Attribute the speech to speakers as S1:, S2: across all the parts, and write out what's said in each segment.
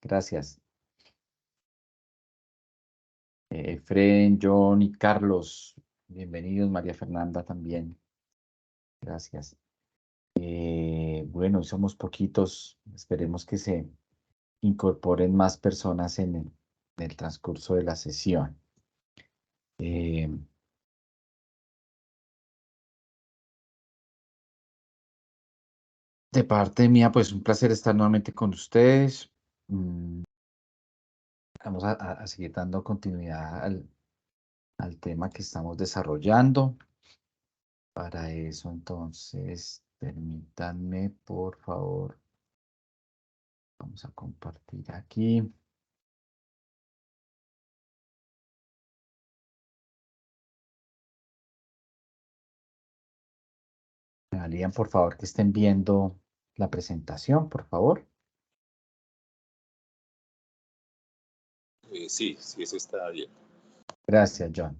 S1: Gracias. Efren, John y Carlos, bienvenidos. María Fernanda también. Gracias. Bueno, somos poquitos. Esperemos que se incorporen más personas en el transcurso de la sesión. Eh, de parte mía, pues un placer estar nuevamente con ustedes. Vamos a seguir dando continuidad al tema que estamos desarrollando. Para eso, entonces, permítanme, por favor. Vamos a compartir aquí. Me valían, por favor, que estén viendo la presentación, por favor.
S2: Sí, eso está bien.
S1: Gracias, John.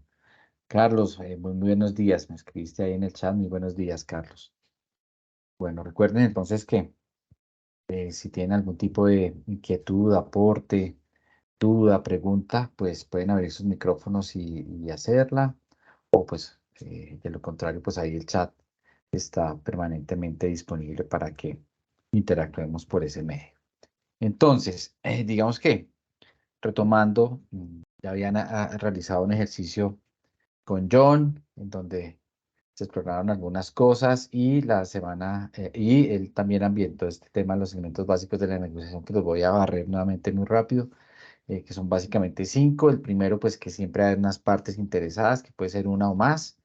S1: Carlos, muy buenos días. Me escribiste ahí en el chat. Muy buenos días, Carlos. Bueno, recuerden entonces que si tienen algún tipo de inquietud, aporte, duda, pregunta, pues pueden abrir sus micrófonos y hacerla. O pues, de lo contrario, pues ahí el chat está permanentemente disponible para que interactuemos por ese medio. Entonces, digamos que retomando, ya habían realizado un ejercicio con John, en donde se exploraron algunas cosas y y él también ambientó este tema de los elementos básicos de la negociación, que los voy a barrer nuevamente muy rápido, que son básicamente 5. El primero, pues que siempre hay unas partes interesadas, que puede ser una o más,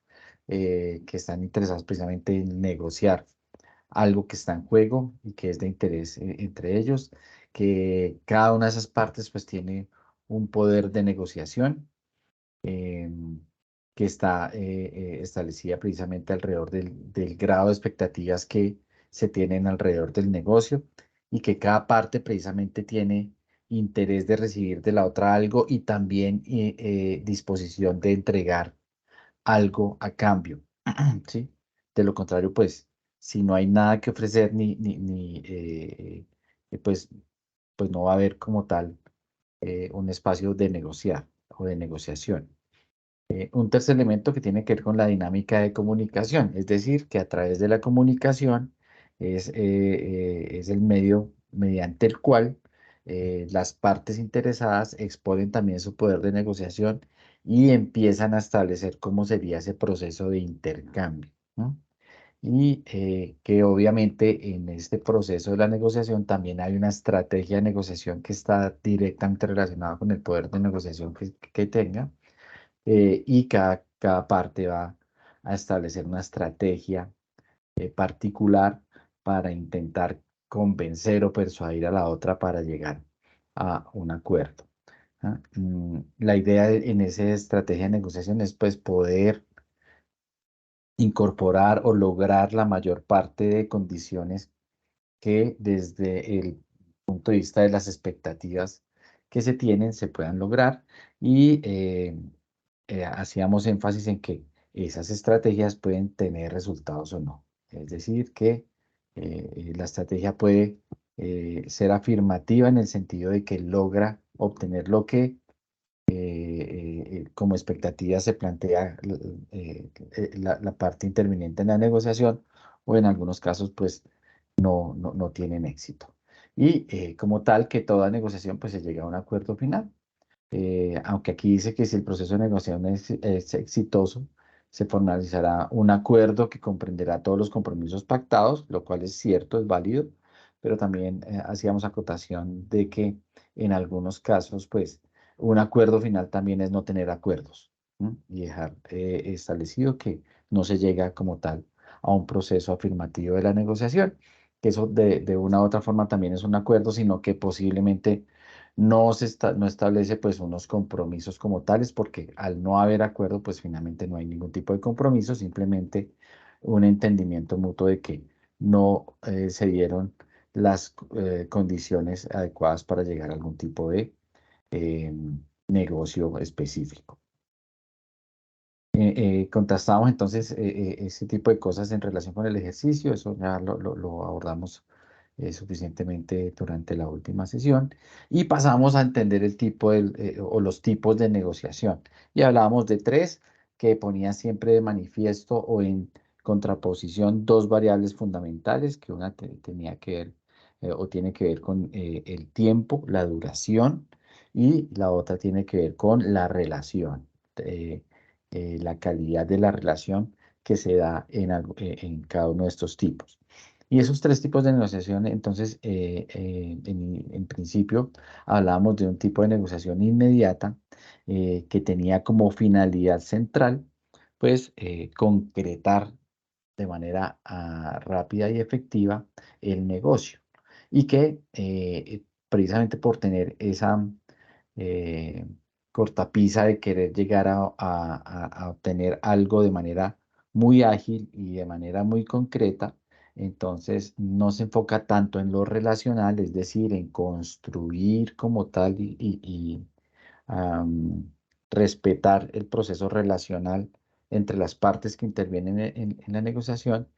S1: que están interesadas precisamente en negociar algo que está en juego y que es de interés entre ellos, que cada una de esas partes pues tiene un poder de negociación que está establecida precisamente alrededor del grado de expectativas que se tienen alrededor del negocio y que cada parte precisamente tiene interés de recibir de la otra algo y también disposición de entregar algo a cambio, ¿sí? De lo contrario, pues, si no hay nada que ofrecer pues, pues no va a haber como tal un espacio de negociar o de negociación. Un tercer elemento que tiene que ver con la dinámica de comunicación, es decir, que a través de la comunicación es el medio mediante el cual las partes interesadas exponen también su poder de negociación y empiezan a establecer cómo sería ese proceso de intercambio, ¿no? Y que obviamente en este proceso de la negociación también hay una estrategia de negociación que está directamente relacionada con el poder de negociación que tenga y cada parte va a establecer una estrategia particular para intentar convencer o persuadir a la otra para llegar a un acuerdo. ¿Ah? La idea en esa estrategia de negociación es pues poder incorporar o lograr la mayor parte de condiciones que desde el punto de vista de las expectativas que se tienen se puedan lograr y hacíamos énfasis en que esas estrategias pueden tener resultados o no. Es decir, que la estrategia puede ser afirmativa en el sentido de que logra obtener lo que como expectativa se plantea la parte interviniente en la negociación o en algunos casos pues no tienen éxito. Y como tal que toda negociación pues se llega a un acuerdo final. Aunque aquí dice que si el proceso de negociación es exitoso, se formalizará un acuerdo que comprenderá todos los compromisos pactados, lo cual es cierto, es válido, pero también hacíamos acotación de que en algunos casos, pues, un acuerdo final también es no tener acuerdos, ¿no? Y dejar establecido que no se llega como tal a un proceso afirmativo de la negociación, que eso de una u otra forma también es un acuerdo, sino que posiblemente no establece pues unos compromisos como tales, porque al no haber acuerdo, pues finalmente no hay ningún tipo de compromiso, simplemente un entendimiento mutuo de que no se dieron las condiciones adecuadas para llegar a algún tipo de negocio específico. Contrastamos entonces ese tipo de cosas en relación con el ejercicio, eso ya lo abordamos suficientemente durante la última sesión y pasamos a entender el tipo o los tipos de negociación. Y hablábamos de tres que ponían siempre de manifiesto o en contraposición dos variables fundamentales, que una tenía que ver o tiene que ver con el tiempo, la duración, y la otra tiene que ver con la relación, eh, la calidad de la relación que se da en cada uno de estos tipos. Y esos tres tipos de negociación, entonces, en principio, hablábamos de un tipo de negociación inmediata que tenía como finalidad central, pues, concretar de manera rápida y efectiva el negocio. Y que precisamente por tener esa eh, cortapisa de querer llegar a obtener algo de manera muy ágil y de manera muy concreta, entonces no se enfoca tanto en lo relacional, es decir, en construir como tal y am, respetar el proceso relacional entre las partes que intervienen en la negociación,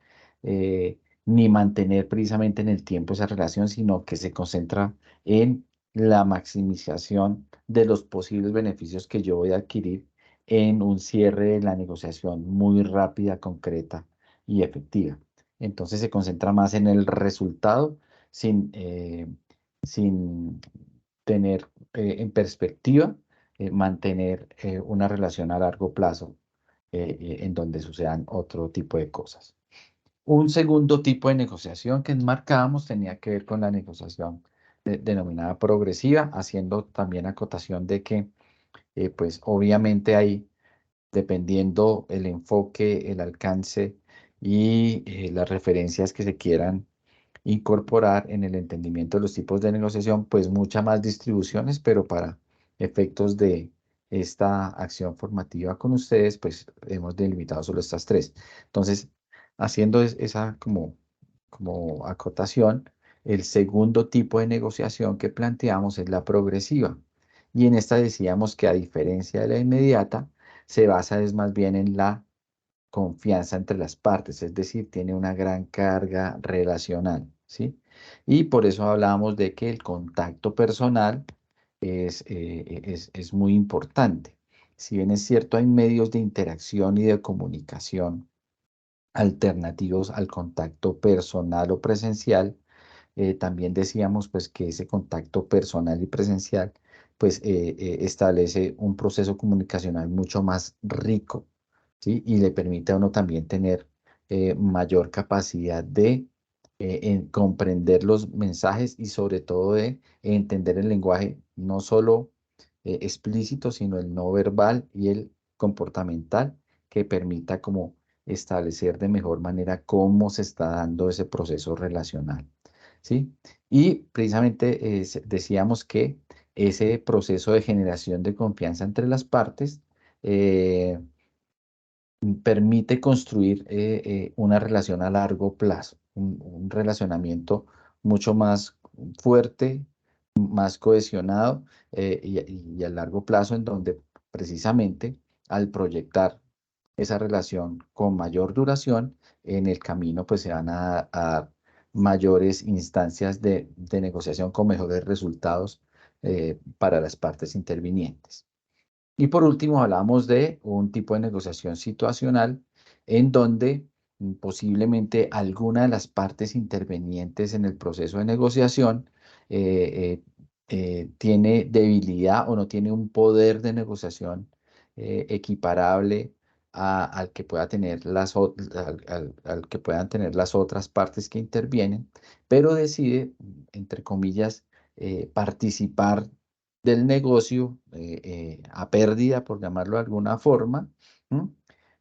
S1: ni mantener precisamente en el tiempo esa relación, sino que se concentra en la maximización de los posibles beneficios que yo voy a adquirir en un cierre de la negociación muy rápida, concreta y efectiva. Entonces se concentra más en el resultado sin tener en perspectiva mantener una relación a largo plazo en donde sucedan otro tipo de cosas. Un segundo tipo de negociación que enmarcábamos tenía que ver con la negociación denominada progresiva, haciendo también acotación de que, pues obviamente hay, dependiendo el enfoque, el alcance y las referencias que se quieran incorporar en el entendimiento de los tipos de negociación, pues muchas más distribuciones, pero para efectos de esta acción formativa con ustedes, pues hemos delimitado solo estas tres. Entonces, haciendo esa como acotación, el segundo tipo de negociación que planteamos es la progresiva. Y en esta decíamos que a diferencia de la inmediata, se basa es más bien en la confianza entre las partes, es decir, tiene una gran carga relacional, ¿sí? Y por eso hablábamos de que el contacto personal es muy importante. Si bien es cierto, hay medios de interacción y de comunicación alternativos al contacto personal o presencial, también decíamos pues que ese contacto personal y presencial pues establece un proceso comunicacional mucho más rico, ¿sí? Y le permite a uno también tener mayor capacidad de comprender los mensajes y sobre todo de entender el lenguaje no solo explícito, sino el no verbal y el comportamental que permita como establecer de mejor manera cómo se está dando ese proceso relacional. ¿Sí? Y precisamente decíamos que ese proceso de generación de confianza entre las partes eh, permite construir una relación a largo plazo, un relacionamiento mucho más fuerte, más cohesionado y a largo plazo en donde precisamente al proyectar esa relación con mayor duración, en el camino pues se van a dar mayores instancias de negociación con mejores resultados para las partes intervinientes. Y por último, hablamos de un tipo de negociación situacional en donde posiblemente alguna de las partes intervenientes en el proceso de negociación tiene debilidad o no tiene un poder de negociación equiparable al que pueda tener al que puedan tener las otras partes que intervienen, pero decide, entre comillas, participar del negocio a pérdida, por llamarlo de alguna forma, ¿m?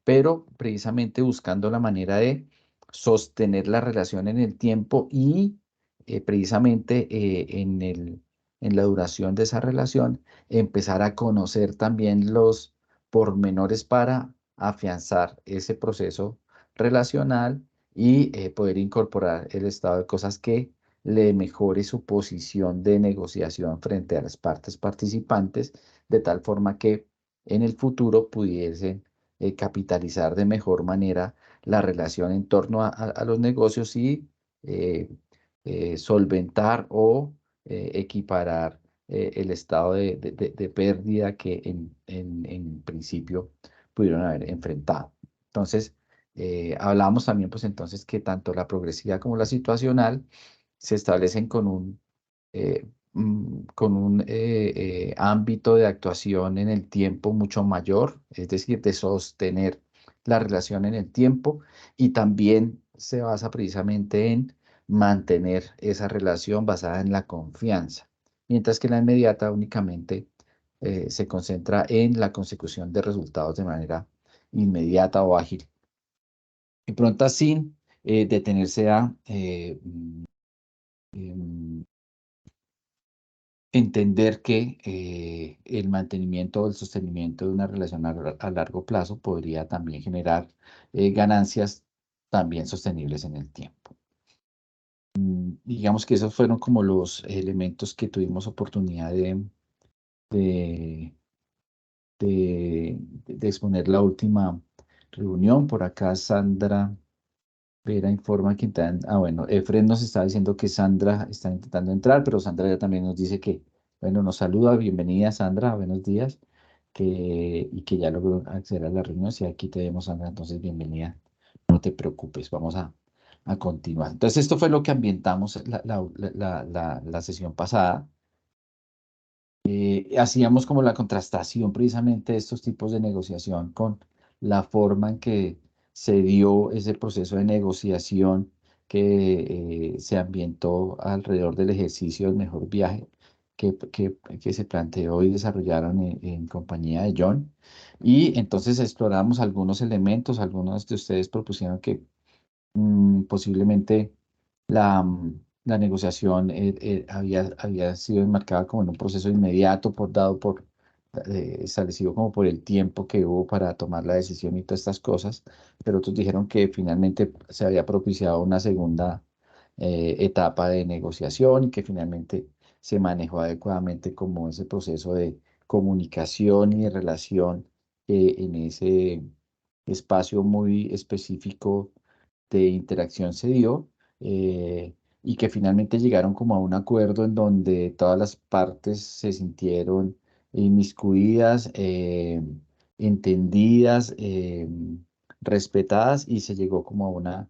S1: Pero precisamente buscando la manera de sostener la relación en el tiempo y precisamente en la duración de esa relación, empezar a conocer también los pormenores para afianzar ese proceso relacional y poder incorporar el estado de cosas que le mejore su posición de negociación frente a las partes participantes, de tal forma que en el futuro pudiesen capitalizar de mejor manera la relación en torno a los negocios y solventar o equiparar el estado de pérdida que en principio pudieron haber enfrentado. Entonces, hablamos también, pues entonces, que tanto la progresiva como la situacional se establecen con un ámbito de actuación en el tiempo mucho mayor, es decir, de sostener la relación en el tiempo, y también se basa precisamente en mantener esa relación basada en la confianza, mientras que la inmediata únicamente se concentra en la consecución de resultados de manera inmediata o ágil y pronta sin detenerse a em, entender que el mantenimiento o el sostenimiento de una relación a largo plazo podría también generar ganancias también sostenibles en el tiempo. Digamos que esos fueron como los elementos que tuvimos oportunidad de, de exponer la última reunión. Por acá Sandra Vera informa que bueno, Efren nos está diciendo que Sandra está intentando entrar, pero Sandra ya también nos dice que, bueno, nos saluda, bienvenida Sandra, buenos días, y que ya logró acceder a la reunión. Si aquí te vemos, Sandra, entonces bienvenida, no te preocupes, vamos a continuar. Entonces, esto fue lo que ambientamos la sesión pasada. Hacíamos como la contrastación precisamente de estos tipos de negociación con la forma en que se dio ese proceso de negociación que se ambientó alrededor del ejercicio del mejor viaje que se planteó y desarrollaron en compañía de John. Y entonces exploramos algunos elementos, algunos de ustedes propusieron que posiblemente la negociación había sido enmarcada como en un proceso inmediato, establecido como por el tiempo que hubo para tomar la decisión y todas estas cosas, pero otros dijeron que finalmente se había propiciado una segunda etapa de negociación y que finalmente se manejó adecuadamente como ese proceso de comunicación y de relación en ese espacio muy específico de interacción se dio, y que finalmente llegaron como a un acuerdo en donde todas las partes se sintieron inmiscuidas, entendidas, respetadas, y se llegó como a una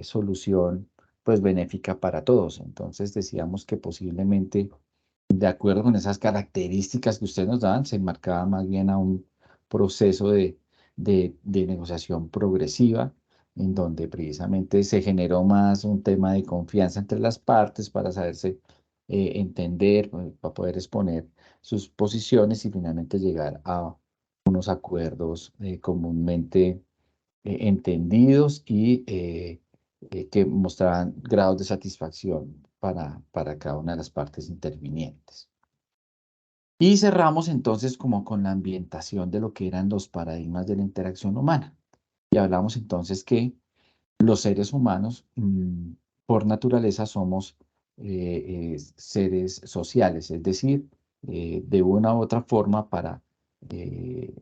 S1: solución pues benéfica para todos. Entonces decíamos que posiblemente, de acuerdo con esas características que ustedes nos daban, se enmarcaba más bien a un proceso de negociación progresiva, en donde precisamente se generó más un tema de confianza entre las partes para saberse entender, para poder exponer sus posiciones y finalmente llegar a unos acuerdos comúnmente entendidos y que mostraban grados de satisfacción para cada una de las partes intervinientes. Y cerramos entonces como con la ambientación de lo que eran los paradigmas de la interacción humana. Y hablamos entonces que los seres humanos, por naturaleza, somos seres sociales, es decir, de una u otra forma, para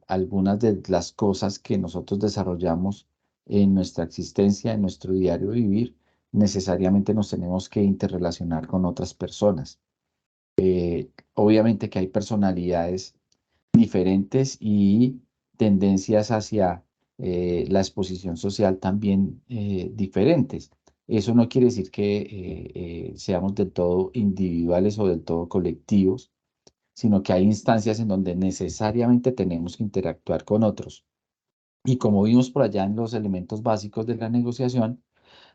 S1: algunas de las cosas que nosotros desarrollamos en nuestra existencia, en nuestro diario vivir, necesariamente nos tenemos que interrelacionar con otras personas. Obviamente que hay personalidades diferentes y tendencias hacia la exposición social también diferentes. Eso no quiere decir que seamos del todo individuales o del todo colectivos, sino que hay instancias en donde necesariamente tenemos que interactuar con otros. Y como vimos por allá en los elementos básicos de la negociación,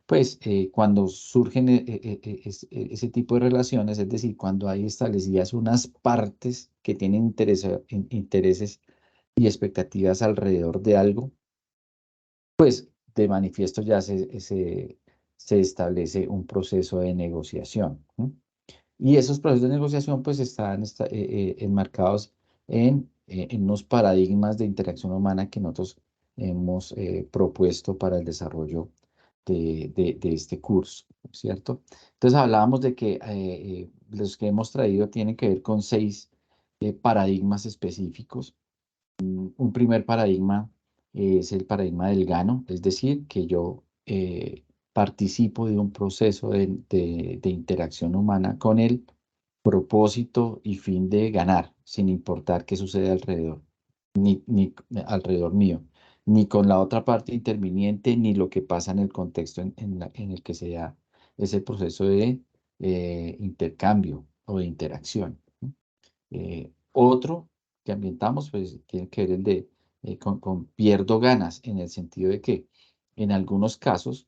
S1: pues cuando surgen ese tipo de relaciones, es decir, cuando hay establecidas unas partes que tienen intereses y expectativas alrededor de algo, pues de manifiesto ya se establece un proceso de negociación. ¿No? Y esos procesos de negociación pues están enmarcados en unos paradigmas de interacción humana que nosotros hemos propuesto para el desarrollo de este curso, ¿cierto? Entonces hablábamos de que los que hemos traído tienen que ver con 6 paradigmas específicos. Un primer paradigma es el paradigma del gano, es decir, que yo participo de un proceso de interacción humana con el propósito y fin de ganar, sin importar qué sucede alrededor, ni alrededor mío, ni con la otra parte interviniente, ni lo que pasa en el contexto en el que se da ese proceso de intercambio o de interacción. ¿No? Otro que ambientamos, pues tiene que ver el de con pierdo ganas, en el sentido de que en algunos casos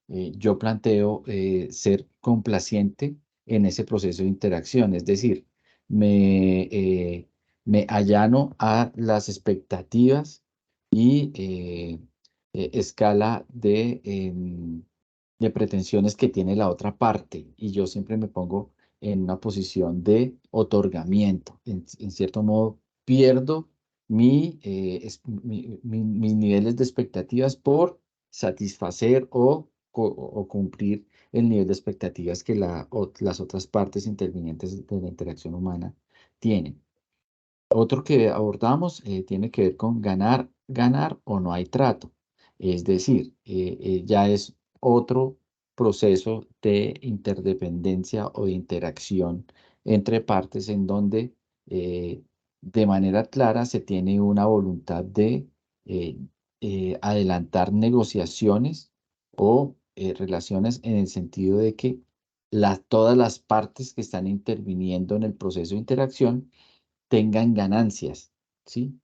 S1: yo planteo ser complaciente en ese proceso de interacción, es decir, me allano a las expectativas y escala de pretensiones que tiene la otra parte, y yo siempre me pongo en una posición de otorgamiento. En cierto modo, pierdo mis niveles de expectativas por satisfacer o cumplir el nivel de expectativas que las otras partes intervinientes de la interacción humana tienen. Otro que abordamos tiene que ver con ganar, ganar o no hay trato. Es decir, ya es otro proceso de interdependencia o de interacción entre partes en donde de manera clara se tiene una voluntad de eh, adelantar negociaciones o relaciones en el sentido de que todas las partes que están interviniendo en el proceso de interacción tengan ganancias, ¿sí?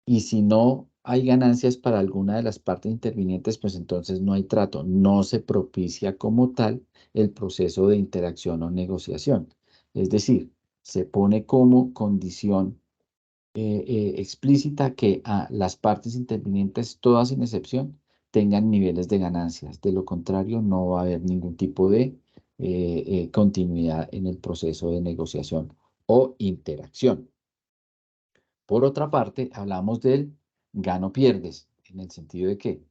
S1: Y si no hay ganancias para alguna de las partes intervinientes, pues entonces no hay trato, no se propicia como tal el proceso de interacción o negociación. Es decir, se pone como condición explícita que a las partes intervinientes, todas sin excepción, tengan niveles de ganancias. De lo contrario, no va a haber ningún tipo de continuidad en el proceso de negociación o interacción. Por otra parte, hablamos del gano-pierdes, en el sentido de que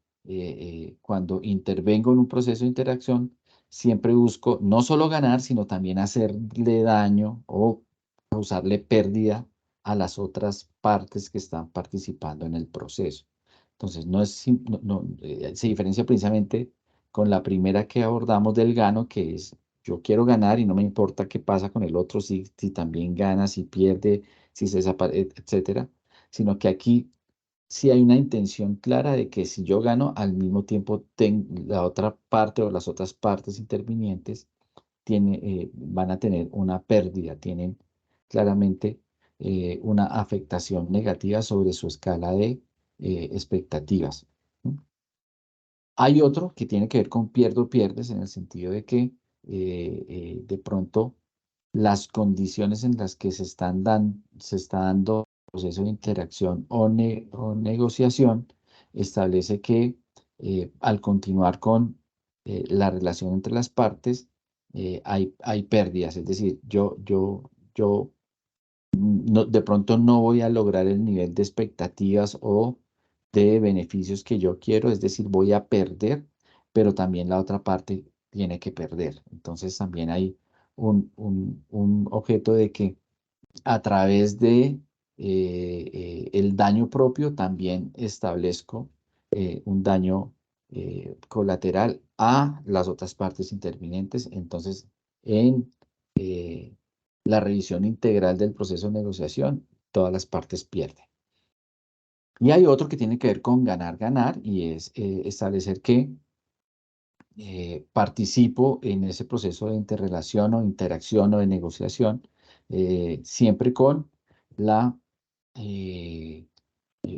S1: cuando intervengo en un proceso de interacción, siempre busco no solo ganar, sino también hacerle daño o causarle pérdida a las otras partes que están participando en el proceso. Entonces, se diferencia precisamente con la primera que abordamos del gano, que es yo quiero ganar y no me importa qué pasa con el otro, si también gana, si pierde, si se desaparece, etcétera, sino que aquí sí hay una intención clara de que si yo gano, al mismo tiempo la otra parte o las otras partes intervinientes van a tener una pérdida, tienen claramente una afectación negativa sobre su escala de expectativas. ¿No? Hay otro que tiene que ver con pierdo pierdes en el sentido de que de pronto las condiciones en las que se está dando el proceso de interacción o negociación establece que al continuar con la relación entre las partes hay pérdidas, es decir, yo de pronto no voy a lograr el nivel de expectativas o de beneficios que yo quiero, es decir, voy a perder, pero también la otra parte tiene que perder. Entonces también hay un objeto de que a través de el daño propio también establezco un daño colateral a las otras partes intervinientes. Entonces, en eh, la revisión integral del proceso de negociación, todas las partes pierden. Y hay otro que tiene que ver con ganar, ganar, y es establecer que participo en ese proceso de interrelación o interacción o de negociación, siempre con la eh,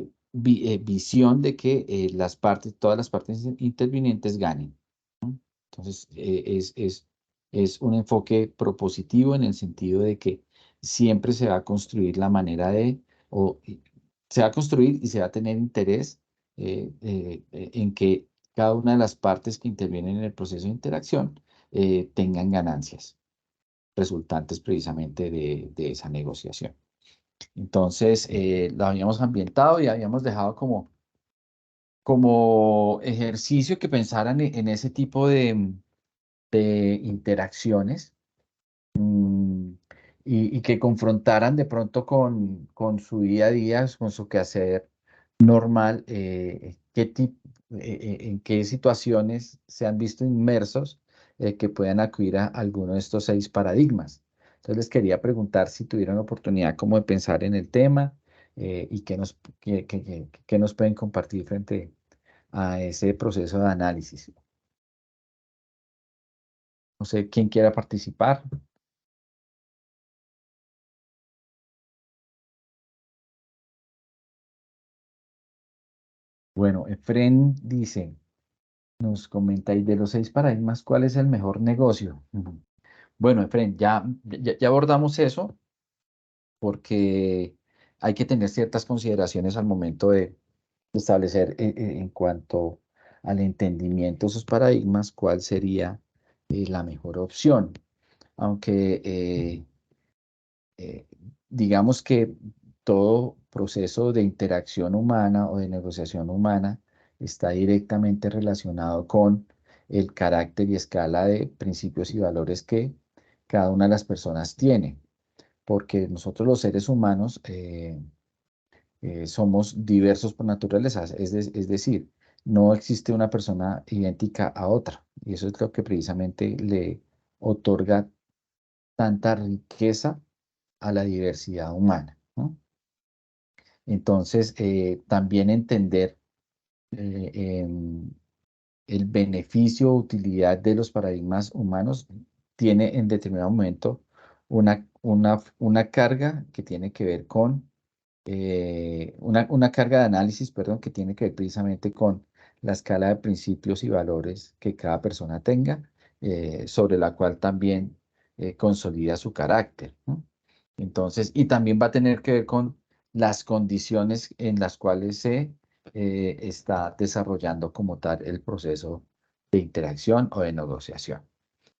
S1: visión de que todas las partes intervinientes ganen. ¿No? Entonces, es un enfoque propositivo en el sentido de que siempre se va a construir la manera se va a construir y se va a tener interés en que cada una de las partes que intervienen en el proceso de interacción tengan ganancias resultantes precisamente de esa negociación. Entonces, lo habíamos ambientado y habíamos dejado como ejercicio que pensaran en ese tipo de interacciones mm, y que confrontaran de pronto con su día a día, con su quehacer normal, en qué situaciones se han visto inmersos que puedan acudir a alguno de estos 6 paradigmas. Entonces les quería preguntar si tuvieron oportunidad como de pensar en el tema y qué nos pueden compartir frente a ese proceso de análisis. No sé quién quiera participar. Bueno, Efren dice, nos comenta, y de los 6 paradigmas, ¿cuál es el mejor negocio? Ujú. Bueno, Efren, ya abordamos eso porque hay que tener ciertas consideraciones al momento de establecer en cuanto al entendimiento de esos paradigmas, cuál sería la mejor opción. Aunque eh, digamos que todo proceso de interacción humana o de negociación humana está directamente relacionado con el carácter y escala de principios y valores que cada una de las personas tiene, porque nosotros los seres humanos somos diversos por naturaleza, es decir, no existe una persona idéntica a otra, y eso es lo que precisamente le otorga tanta riqueza a la diversidad humana, ¿no? Entonces, también entender eh, em, el beneficio o utilidad de los paradigmas humanos tiene en determinado momento una carga que tiene que ver con una carga de análisis, perdón, que tiene que ver precisamente con la escala de principios y valores que cada persona tenga, sobre la cual también consolida su carácter, ¿no? Entonces, y también va a tener que ver con las condiciones en las cuales se está desarrollando como tal el proceso de interacción o de negociación.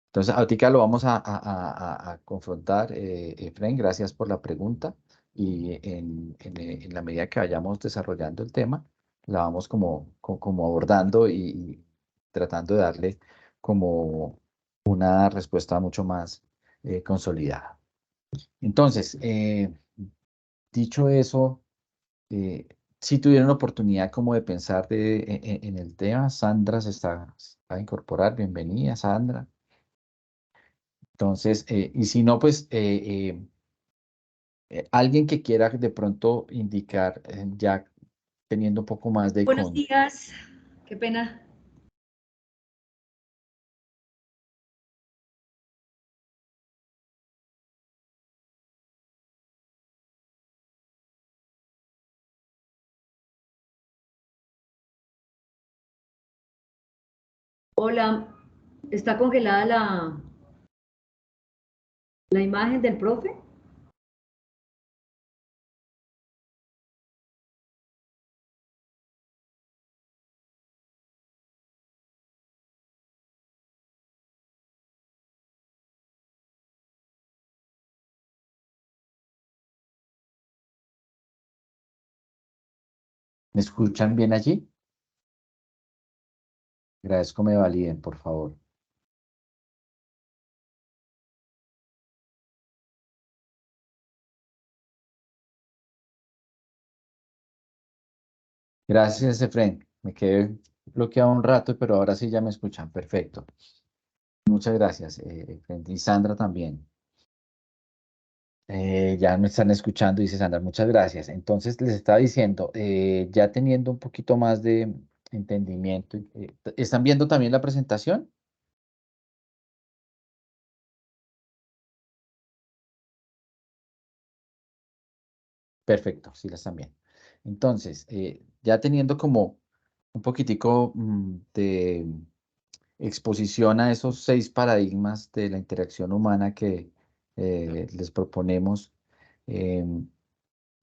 S1: Entonces, ahorita lo vamos a confrontar, Efraín, gracias por la pregunta. Y en la medida que vayamos desarrollando el tema, la vamos como abordando y tratando de darle como una respuesta mucho más consolidada. Entonces, dicho eso, si tuvieron oportunidad como de pensar en el tema, Sandra se va a incorporar. Bienvenida, Sandra. Entonces, y si no, pues alguien que quiera de pronto indicar, ya teniendo un poco más de
S2: Buenos
S1: con...
S2: días, qué pena. Hola, ¿está congelada la imagen del profe?
S1: ¿Me escuchan bien allí? Agradezco me validen, por favor. Gracias, Efren. Me quedé bloqueado un rato, pero ahora sí ya me escuchan. Perfecto. Muchas gracias, Efren. Y Sandra también. Ya me están escuchando, dice Sandra, muchas gracias. Entonces les estaba diciendo, ya teniendo un poquito más de entendimiento, ¿están viendo también la presentación? Perfecto, sí la están viendo. Entonces, ya teniendo como un poquitico de exposición a esos 6 paradigmas de la interacción humana que les proponemos, em,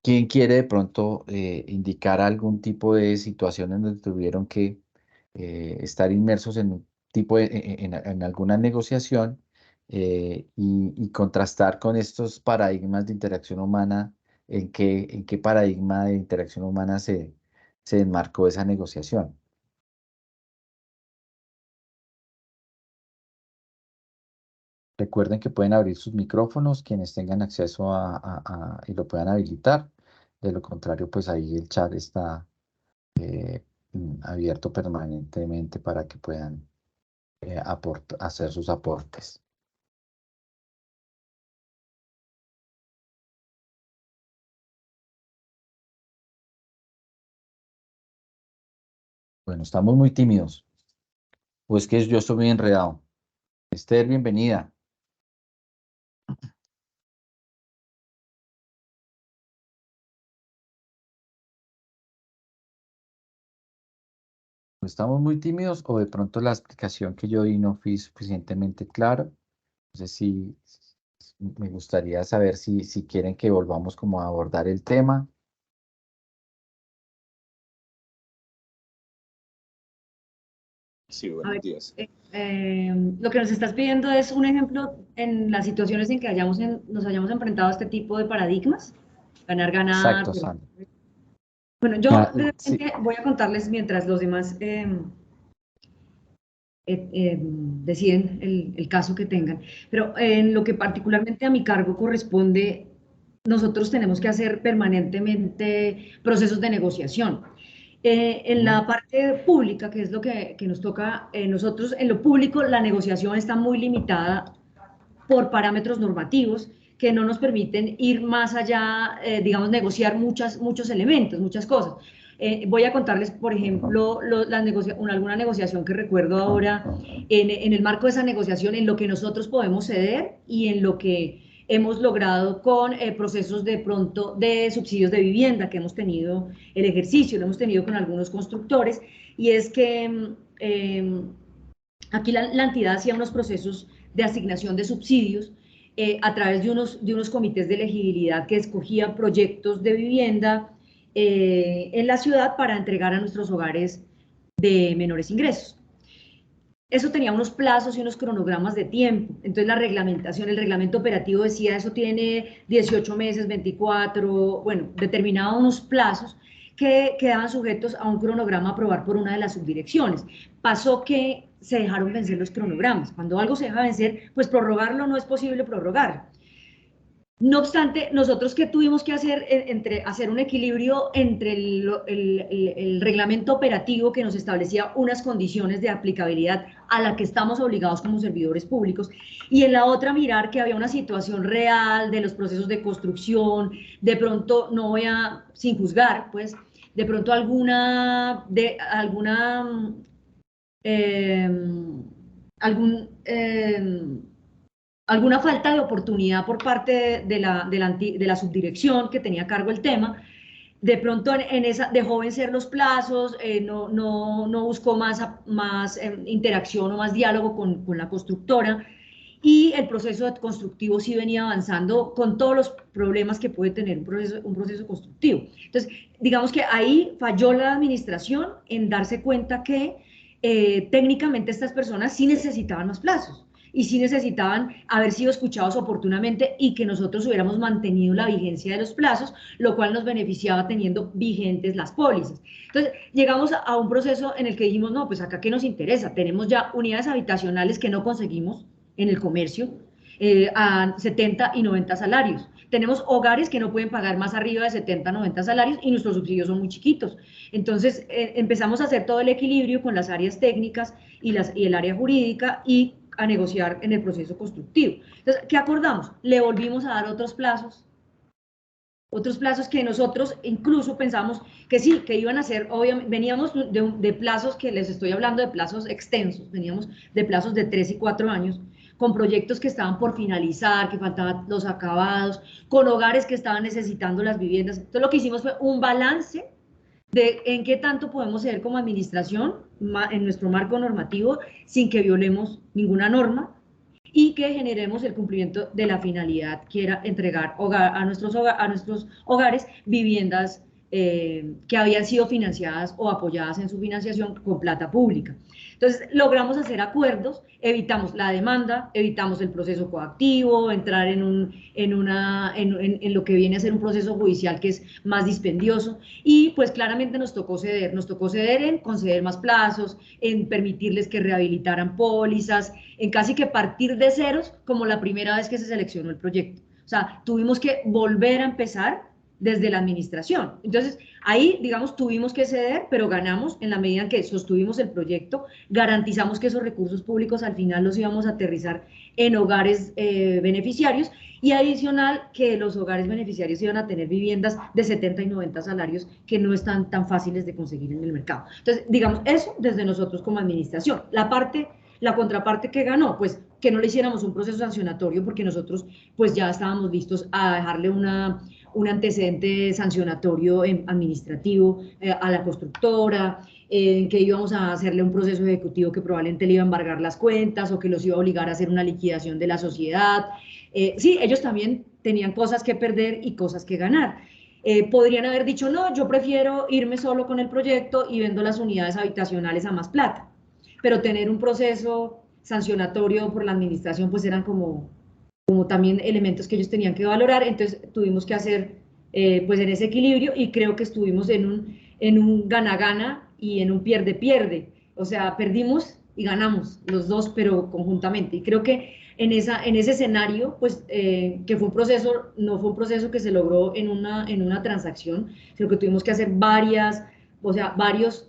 S1: ¿quién quiere de pronto indicar algún tipo de situación en donde tuvieron que estar inmersos en un tipo en alguna negociación y contrastar con estos paradigmas de interacción humana? ¿En qué paradigma de interacción humana se enmarcó esa negociación? Recuerden que pueden abrir sus micrófonos quienes tengan acceso y lo puedan habilitar. De lo contrario, pues ahí el chat está abierto permanentemente para que puedan hacer sus aportes. Bueno, estamos muy tímidos. Pues que yo estoy muy enredado. Esther, bienvenida. ¿Estamos muy tímidos o de pronto la explicación que yo di no fui suficientemente clara? No sé si me gustaría saber si quieren que volvamos como a abordar el tema.
S3: Sí,
S2: A
S3: buenos
S2: ver,
S3: días.
S2: lo que nos estás pidiendo es un ejemplo en las situaciones en que nos hayamos enfrentado a este tipo de paradigmas. Ganar, ganar.
S1: Exacto, Sandra.
S2: Bueno, yo
S1: Ah, sí,
S2: brevemente voy a contarles mientras los demás deciden el caso que tengan. Pero en lo que particularmente a mi cargo corresponde, nosotros tenemos que hacer permanentemente procesos de negociación. En la parte pública, que es lo que nos toca, nosotros en lo público la negociación está muy limitada por parámetros normativos que no nos permiten ir más allá, digamos, negociar muchos elementos, muchas cosas. Voy a contarles, por ejemplo, alguna negociación que recuerdo ahora, en el marco de esa negociación, en lo que nosotros podemos ceder y en lo que hemos logrado con procesos de pronto de subsidios de vivienda que hemos tenido el ejercicio, lo hemos tenido con algunos constructores, y es que aquí la entidad hacía unos procesos de asignación de subsidios a través de unos comités de elegibilidad que escogían proyectos de vivienda en la ciudad para entregar a nuestros hogares de menores ingresos. Eso tenía unos plazos y unos cronogramas de tiempo. Entonces la reglamentación, el reglamento operativo decía eso tiene 18 meses, 24, bueno, determinaba unos plazos que quedaban sujetos a un cronograma a aprobar por una de las subdirecciones. Pasó que se dejaron vencer los cronogramas. Cuando algo se deja vencer, pues prorrogarlo no es posible prorrogar. No obstante, nosotros que tuvimos que hacer hacer un equilibrio entre el reglamento operativo que nos establecía unas condiciones de aplicabilidad a la que estamos obligados como servidores públicos, y en la otra mirar que había una situación real de los procesos de construcción, de pronto, no voy a, sin juzgar, pues, de pronto eh, algún alguna falta de oportunidad por parte de la subdirección que tenía a cargo el tema. De pronto en esa dejó vencer los plazos, no buscó más interacción o más diálogo con la constructora, y el proceso constructivo sí venía avanzando con todos los problemas que puede tener un proceso constructivo. Entonces, digamos que ahí falló la administración en darse cuenta que técnicamente estas personas sí necesitaban más plazos y sí necesitaban haber sido escuchados oportunamente y que nosotros hubiéramos mantenido la vigencia de los plazos, lo cual nos beneficiaba teniendo vigentes las pólizas. Entonces, llegamos a un proceso en el que dijimos, no, pues acá qué nos interesa, tenemos ya unidades habitacionales que no conseguimos en el comercio a 70 y 90 salarios. Tenemos hogares que no pueden pagar más arriba de 70, 90 salarios y nuestros subsidios son muy chiquitos. Entonces empezamos a hacer todo el equilibrio con las áreas técnicas y el área jurídica y a negociar en el proceso constructivo. Entonces, ¿qué acordamos? Le volvimos a dar otros plazos que nosotros incluso pensamos que sí, que iban a ser, obviamente, veníamos de plazos que les estoy hablando de plazos extensos, veníamos de plazos de 3 y 4 años, con proyectos que estaban por finalizar, que faltaban los acabados, con hogares que estaban necesitando las viviendas. Entonces lo que hicimos fue un balance de en qué tanto podemos ceder como administración en nuestro marco normativo sin que violemos ninguna norma y que generemos el cumplimiento de la finalidad que era entregar a nuestros hogares viviendas que habían sido financiadas o apoyadas en su financiación con plata pública. Entonces, logramos hacer acuerdos, evitamos la demanda, evitamos el proceso coactivo, entrar en lo que viene a ser un proceso judicial que es más dispendioso, y pues claramente nos tocó ceder en conceder más plazos, en permitirles que rehabilitaran pólizas, en casi que partir de ceros como la primera vez que se seleccionó el proyecto. O sea, tuvimos que volver a empezar desde la administración. Entonces, ahí, digamos, tuvimos que ceder, pero ganamos en la medida en que sostuvimos el proyecto, garantizamos que esos recursos públicos al final los íbamos a aterrizar en hogares beneficiarios, y adicional que los hogares beneficiarios iban a tener viviendas de 70 y 90 salarios que no están tan fáciles de conseguir en el mercado. Entonces, digamos, eso desde nosotros como administración. La contraparte que ganó, pues que no le hiciéramos un proceso sancionatorio, porque nosotros pues ya estábamos listos a dejarle un antecedente sancionatorio administrativo a la constructora, que íbamos a hacerle un proceso ejecutivo que probablemente le iba a embargar las cuentas o que los iba a obligar a hacer una liquidación de la sociedad. Sí, ellos también tenían cosas que perder y cosas que ganar. Podrían haber dicho, no, yo prefiero irme solo con el proyecto y vendo las unidades habitacionales a más plata, pero tener un proceso sancionatorio por la administración pues eran como también elementos que ellos tenían que valorar. Entonces tuvimos que hacer pues en ese equilibrio, y creo que estuvimos en un gana-gana y en un pierde-pierde, o sea, perdimos y ganamos los dos, pero conjuntamente, y creo que en ese escenario, pues que fue un proceso, no fue un proceso que se logró en una transacción, sino que tuvimos que hacer varios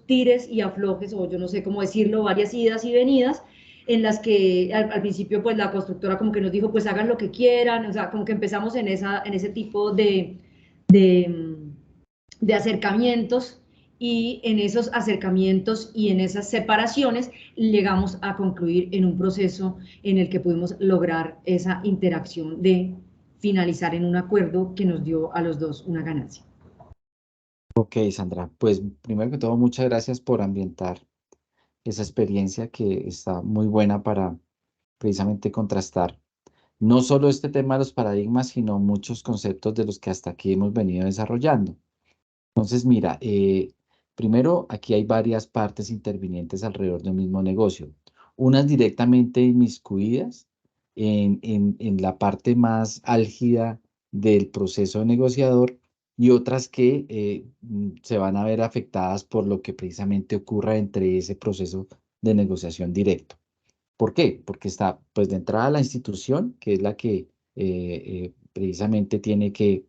S2: tires y aflojes, o yo no sé cómo decirlo, varias idas y venidas, en las que al principio pues la constructora como que nos dijo pues hagan lo que quieran, o sea, como que empezamos en ese tipo de, de acercamientos, y en esos acercamientos y en esas separaciones llegamos a concluir en un proceso en el que pudimos lograr esa interacción de finalizar en un acuerdo que nos dio a los dos una ganancia.
S1: Ok, Sandra, pues primero que todo, muchas gracias por ambientar esa experiencia que está muy buena para precisamente contrastar no solo este tema de los paradigmas, sino muchos conceptos de los que hasta aquí hemos venido desarrollando. Entonces, mira, primero aquí hay varias partes intervinientes alrededor de un mismo negocio. Unas directamente inmiscuidas en la parte más álgida del proceso negociador, y otras que se van a ver afectadas por lo que precisamente ocurra entre ese proceso de negociación directo. ¿Por qué? Porque está, pues, de entrada la institución, que es la que precisamente tiene que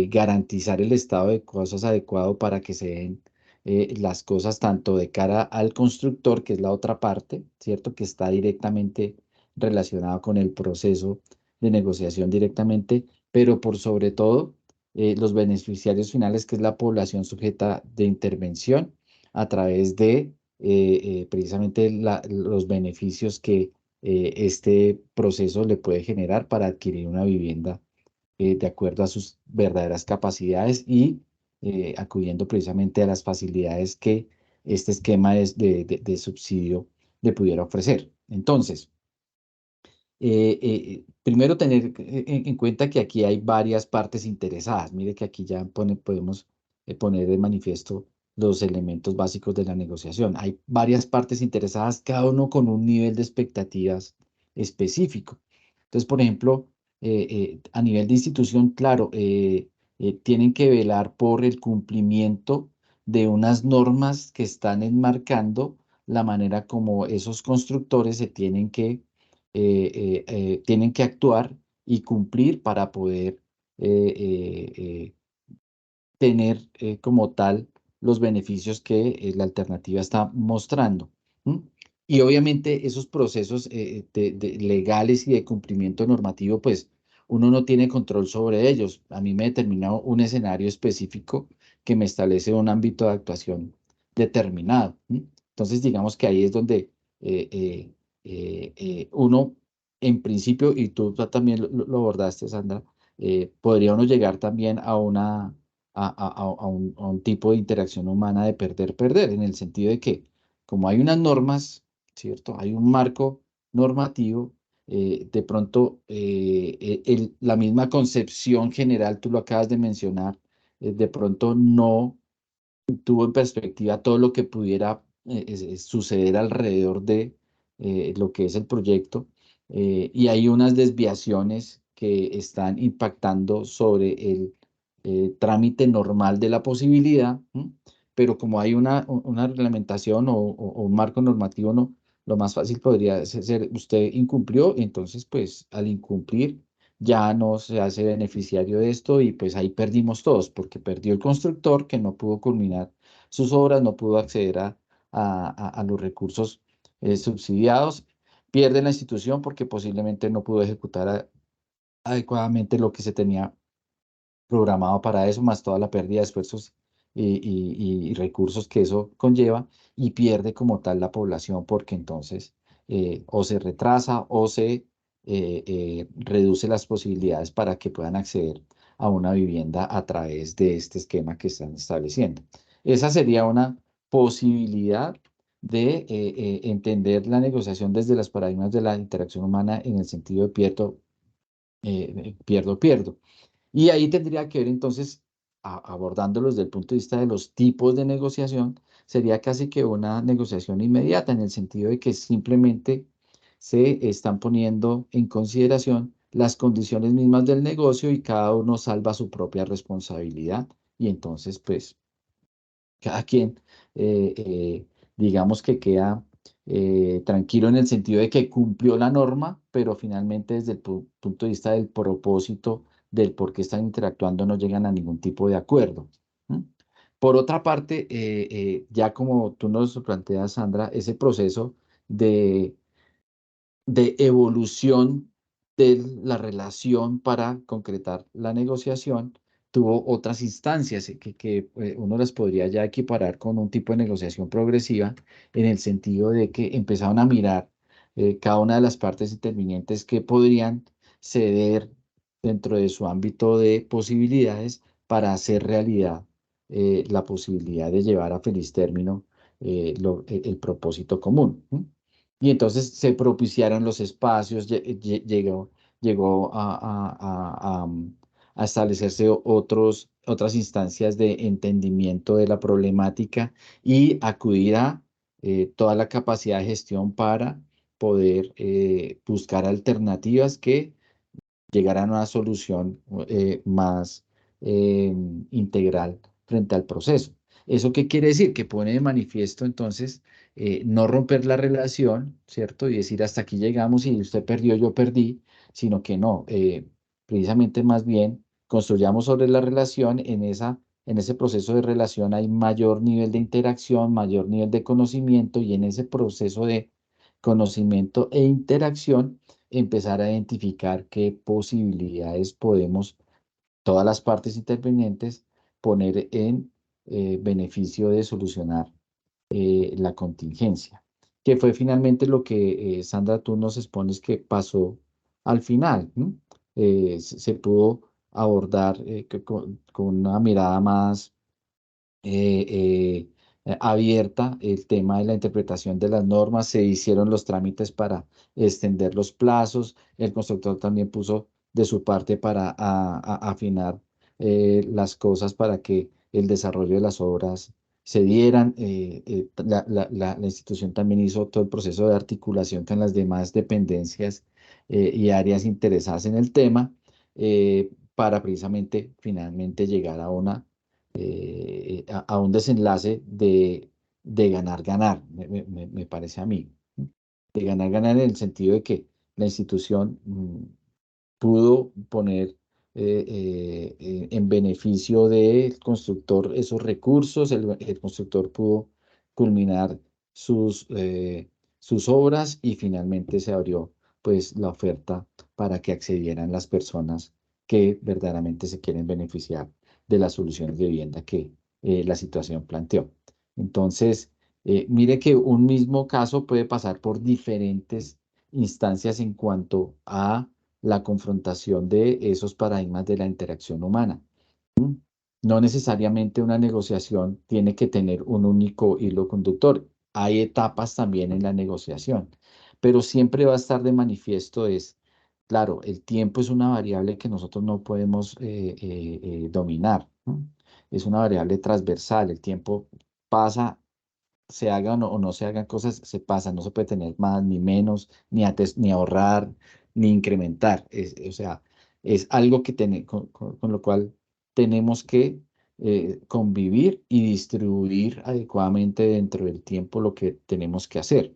S1: garantizar el estado de cosas adecuado para que se den las cosas tanto de cara al constructor, que es la otra parte, ¿cierto? Que está directamente relacionado con el proceso de negociación directamente, pero por sobre todo los beneficiarios finales, que es la población sujeta de intervención a través de precisamente los beneficios que este proceso le puede generar para adquirir una vivienda de acuerdo a sus verdaderas capacidades, y acudiendo precisamente a las facilidades que este esquema de subsidio le pudiera ofrecer. Entonces, primero tener en cuenta que aquí hay varias partes interesadas. Mire que aquí ya podemos poner de manifiesto los elementos básicos de la negociación. Hay varias partes interesadas, cada uno con un nivel de expectativas específico. Entonces, por ejemplo, a nivel de institución, claro, tienen que velar por el cumplimiento de unas normas que están enmarcando la manera como esos constructores se tienen que actuar y cumplir para poder tener como tal los beneficios que la alternativa está mostrando. ¿M? Y obviamente esos procesos legales y de cumplimiento normativo, pues uno no tiene control sobre ellos. A mí me determina un escenario específico que me establece un ámbito de actuación determinado. ¿M? Entonces, digamos que ahí es donde uno, en principio, y tú también lo abordaste, Sandra, podría uno llegar también a un tipo de interacción humana de perder-perder, en el sentido de que, como hay unas normas, ¿cierto? Hay un marco normativo, de pronto la misma concepción general, tú lo acabas de mencionar, de pronto no tuvo en perspectiva todo lo que pudiera suceder alrededor de lo que es el proyecto, y hay unas desviaciones que están impactando sobre el trámite normal de la posibilidad. ¿M? Pero como hay una reglamentación o un marco normativo, no, lo más fácil podría ser usted incumplió, entonces pues al incumplir ya no se hace beneficiario de esto y pues ahí perdimos todos, porque perdió el constructor que no pudo culminar sus obras, no pudo acceder a los recursos subsidiados, pierde la institución porque posiblemente no pudo ejecutar adecuadamente lo que se tenía programado para eso, más toda la pérdida de esfuerzos y recursos que eso conlleva, y pierde como tal la población porque entonces o se retrasa o se reduce las posibilidades para que puedan acceder a una vivienda a través de este esquema que están estableciendo. Esa sería una posibilidad de entender la negociación desde los paradigmas de la interacción humana en el sentido de pierdo, pierdo. Y ahí tendría que ver entonces, abordándolos desde el punto de vista de los tipos de negociación, sería casi que una negociación inmediata en el sentido de que simplemente se están poniendo en consideración las condiciones mismas del negocio y cada uno salva su propia responsabilidad. Y entonces, pues, cada quien, digamos que queda tranquilo en el sentido de que cumplió la norma, pero finalmente desde el punto de vista del propósito del por qué están interactuando no llegan a ningún tipo de acuerdo. ¿M? Por otra parte, ya como tú nos planteas, Sandra, ese proceso de evolución de la relación para concretar la negociación, tuvo otras instancias que uno las podría ya equiparar con un tipo de negociación progresiva, en el sentido de que empezaron a mirar cada una de las partes intervinientes que podrían ceder dentro de su ámbito de posibilidades para hacer realidad la posibilidad de llevar a feliz término el propósito común. ¿M? Y entonces se propiciaron los espacios, llegó a establecerse otras instancias de entendimiento de la problemática y acudir a toda la capacidad de gestión para poder buscar alternativas que llegaran a una solución más eh, integral frente al proceso. ¿Eso qué quiere decir? Que pone de manifiesto entonces no romper la relación, ¿cierto? Y decir hasta aquí llegamos y usted perdió, yo perdí, sino que no, precisamente más bien construyamos sobre la relación, en ese proceso de relación hay mayor nivel de interacción, mayor nivel de conocimiento, y en ese proceso de conocimiento e interacción empezar a identificar qué posibilidades podemos, todas las partes intervenientes, poner en beneficio de solucionar la contingencia, que fue finalmente lo que, Sandra, tú nos expones que pasó al final, ¿no? Se pudo abordar con una mirada más abierta el tema de la interpretación de las normas, se hicieron los trámites para extender los plazos, el constructor también puso de su parte para afinar las cosas para que el desarrollo de las obras se dieran. La institución también hizo todo el proceso de articulación con las demás dependencias y áreas interesadas en el tema para precisamente finalmente llegar a una a un desenlace de ganar-ganar, me parece a mí. De ganar-ganar en el sentido de que la institución pudo poner en beneficio del constructor esos recursos, el constructor pudo culminar sus obras y finalmente se abrió pues la oferta para que accedieran las personas que verdaderamente se quieren beneficiar de las soluciones de vivienda que la situación planteó. Entonces, mire que un mismo caso puede pasar por diferentes instancias en cuanto a la confrontación de esos paradigmas de la interacción humana. ¿Mm? No necesariamente una negociación tiene que tener un único hilo conductor. Hay etapas también en la negociación, pero siempre va a estar de manifiesto claro, el tiempo es una variable que nosotros no podemos dominar, ¿no? Es una variable transversal. El tiempo pasa, se hagan o no se hagan cosas, se pasan. No se puede tener más ni menos, ni ahorrar, ni incrementar. O sea, es algo que con lo cual tenemos que convivir y distribuir adecuadamente dentro del tiempo lo que tenemos que hacer.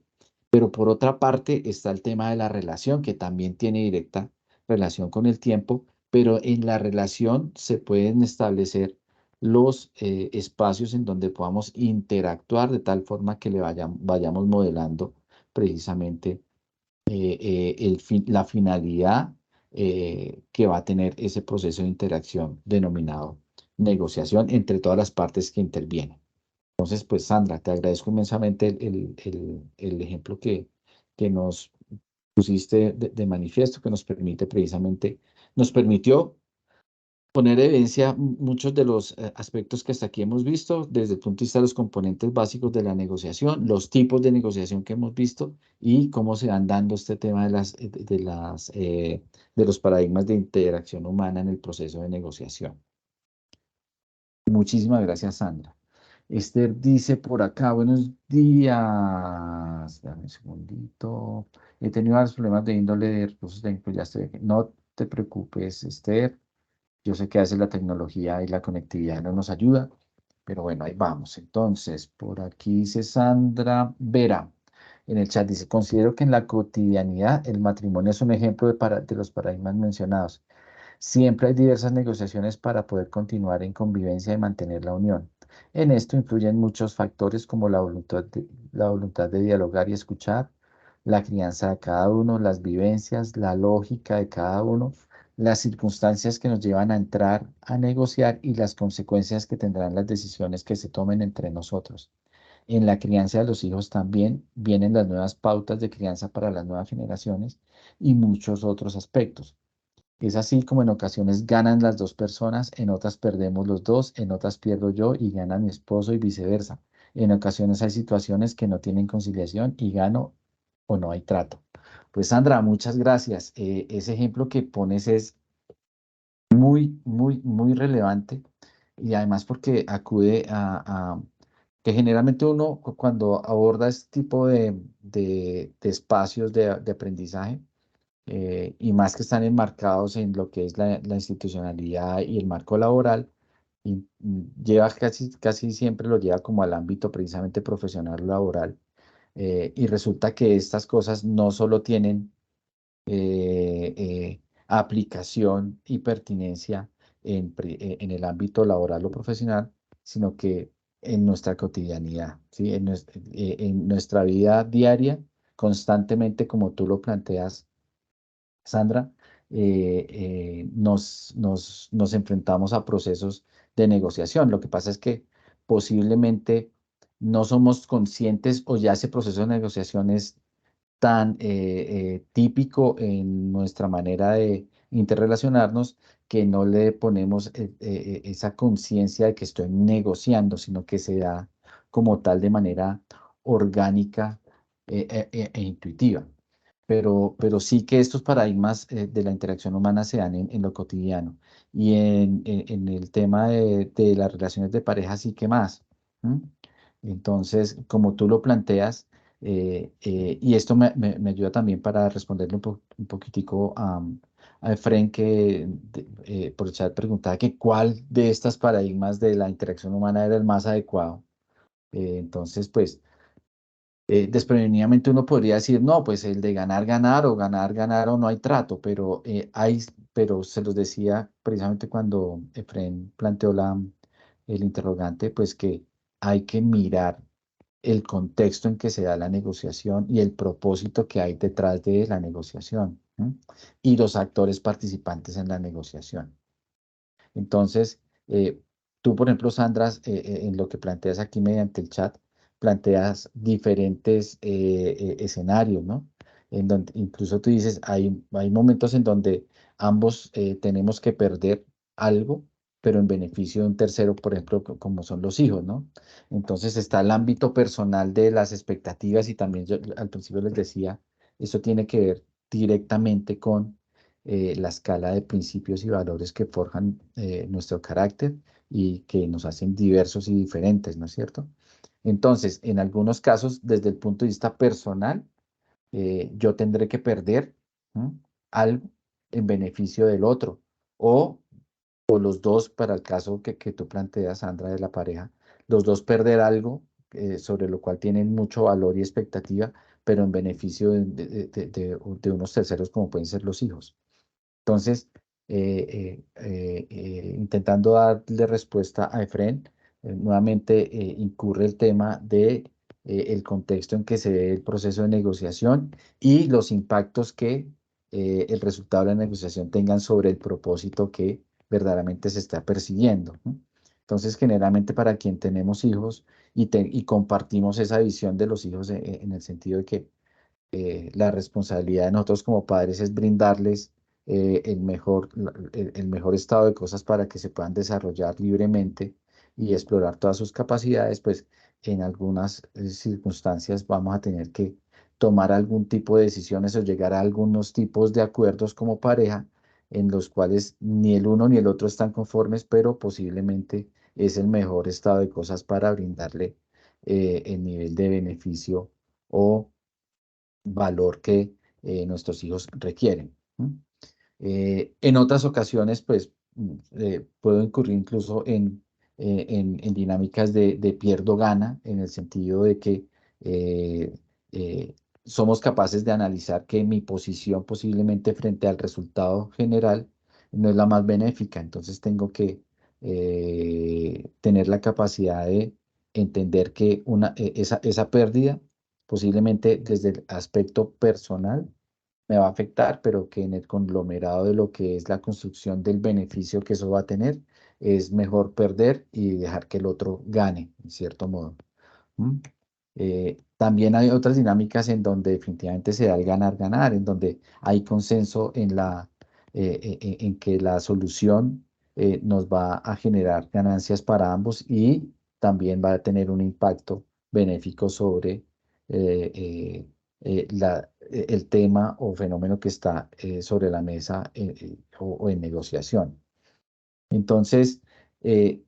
S1: Pero por otra parte está el tema de la relación, que también tiene directa relación con el tiempo, pero en la relación se pueden establecer los espacios en donde podamos interactuar de tal forma que vayamos modelando precisamente la finalidad que va a tener ese proceso de interacción denominado negociación entre todas las partes que intervienen. Entonces, pues Sandra, te agradezco inmensamente el ejemplo que nos pusiste de manifiesto, que nos permite precisamente, nos permitió poner en evidencia muchos de los aspectos que hasta aquí hemos visto, desde el punto de vista de los componentes básicos de la negociación, los tipos de negociación que hemos visto y cómo se van dando este tema de los paradigmas de interacción humana en el proceso de negociación. Muchísimas gracias, Sandra. Esther dice por acá, buenos días. Dame un segundito. He tenido varios problemas de índole de recursos técnicos. Ya estoy aquí. No te preocupes, Esther. Yo sé que a veces la tecnología y la conectividad no nos ayuda, pero bueno, ahí vamos. Entonces, por aquí dice Sandra Vera. En el chat dice, considero que en la cotidianidad el matrimonio es un ejemplo de los paradigmas mencionados. Siempre hay diversas negociaciones para poder continuar en convivencia y mantener la unión. En esto influyen muchos factores como la voluntad de dialogar y escuchar, la crianza de cada uno, las vivencias, la lógica de cada uno, las circunstancias que nos llevan a entrar a negociar y las consecuencias que tendrán las decisiones que se tomen entre nosotros. En la crianza de los hijos también vienen las nuevas pautas de crianza para las nuevas generaciones y muchos otros aspectos. Es así como en ocasiones ganan las dos personas, en otras perdemos los dos, en otras pierdo yo y gana mi esposo y viceversa. En ocasiones hay situaciones que no tienen conciliación y gano o no hay trato. Pues Sandra, muchas gracias. Ese ejemplo que pones es muy relevante y además porque acude que generalmente uno cuando aborda este tipo de espacios de aprendizaje, y más que están enmarcados en lo que es la institucionalidad y el marco laboral, lleva casi siempre lo lleva como al ámbito precisamente profesional laboral. Y resulta que estas cosas no solo tienen aplicación y pertinencia en el ámbito laboral o profesional, sino que en nuestra cotidianidad, ¿sí? En nuestra vida diaria, constantemente, como tú lo planteas, Sandra, nos enfrentamos a procesos de negociación. Lo que pasa es que posiblemente no somos conscientes o ya ese proceso de negociación es tan típico en nuestra manera de interrelacionarnos que no le ponemos esa conciencia de que estoy negociando, sino que se da como tal de manera orgánica e intuitiva. Pero sí que estos paradigmas de la interacción humana se dan en lo cotidiano. Y en el tema de las relaciones de pareja, sí que más. ¿M? Entonces, como tú lo planteas, y esto me ayuda también para responderle un poquitico a Efren, que por el chat preguntaba que cuál de estos paradigmas de la interacción humana era el más adecuado. Entonces, pues desprevenidamente uno podría decir, no, pues el de ganar, ganar o ganar, ganar o no hay trato, pero se los decía precisamente cuando Efren planteó el interrogante, pues que hay que mirar el contexto en que se da la negociación y el propósito que hay detrás de la negociación, ¿m? Y los actores participantes en la negociación. Entonces, tú, por ejemplo, Sandra, en lo que planteas aquí mediante el chat, planteas diferentes escenarios, ¿no? En donde incluso tú dices, hay momentos en donde ambos tenemos que perder algo, pero en beneficio de un tercero, por ejemplo, como son los hijos, ¿no? Entonces está el ámbito personal de las expectativas y también yo al principio les decía, eso tiene que ver directamente con la escala de principios y valores que forjan nuestro carácter y que nos hacen diversos y diferentes, ¿no es cierto? Entonces, en algunos casos, desde el punto de vista personal, yo tendré que perder, ¿m? Algo en beneficio del otro, o, o los dos, para el caso que tú planteas, Sandra, de la pareja, los dos perder algo sobre lo cual tienen mucho valor y expectativa, pero en beneficio de unos terceros como pueden ser los hijos. Entonces, intentando darle respuesta a Efren, nuevamente incurre el tema de el contexto en que se ve el proceso de negociación y los impactos que el resultado de la negociación tengan sobre el propósito que verdaderamente se está persiguiendo, ¿no? Entonces, generalmente para quien tenemos hijos y compartimos esa visión de los hijos en el sentido de que la responsabilidad de nosotros como padres es brindarles el mejor estado de cosas para que se puedan desarrollar libremente y explorar todas sus capacidades, pues en algunas circunstancias vamos a tener que tomar algún tipo de decisiones o llegar a algunos tipos de acuerdos como pareja en los cuales ni el uno ni el otro están conformes, pero posiblemente es el mejor estado de cosas para brindarle el nivel de beneficio o valor que nuestros hijos requieren. ¿No? En otras ocasiones, pues, puedo incurrir incluso en dinámicas de pierdo-gana, en el sentido de que eh, eh, somos capaces de analizar que mi posición posiblemente frente al resultado general no es la más benéfica. Entonces tengo que tener la capacidad de entender que esa pérdida, posiblemente desde el aspecto personal, me va a afectar, pero que en el conglomerado de lo que es la construcción del beneficio que eso va a tener, es mejor perder y dejar que el otro gane, en cierto modo. ¿Mm? También hay otras dinámicas en donde definitivamente se da el ganar-ganar, en donde hay consenso en que la solución nos va a generar ganancias para ambos y también va a tener un impacto benéfico sobre el tema o fenómeno que está sobre la mesa o en negociación. Entonces, eh,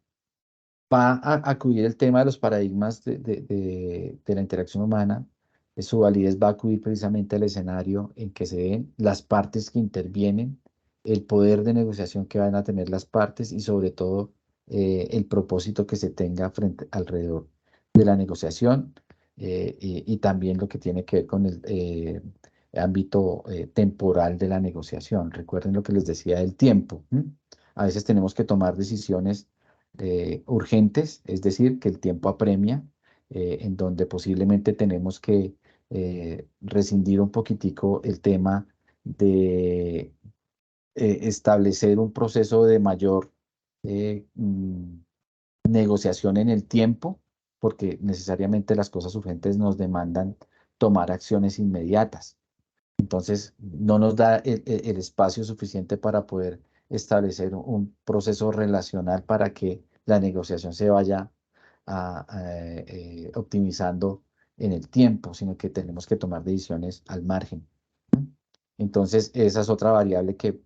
S1: va a acudir el tema de los paradigmas de la interacción humana. Su validez va a acudir precisamente al escenario en que se den las partes que intervienen, el poder de negociación que van a tener las partes y sobre todo el propósito que se tenga alrededor de la negociación, y también lo que tiene que ver con el ámbito temporal de la negociación. Recuerden lo que les decía del tiempo. A veces tenemos que tomar decisiones urgentes, es decir, que el tiempo apremia, en donde posiblemente tenemos que rescindir un poquitico el tema de establecer un proceso de mayor negociación en el tiempo, porque necesariamente las cosas urgentes nos demandan tomar acciones inmediatas. Entonces, no nos da el espacio suficiente para poder establecer un proceso relacional para que la negociación se vaya optimizando en el tiempo, sino que tenemos que tomar decisiones al margen. ¿No? Entonces, esa es otra variable que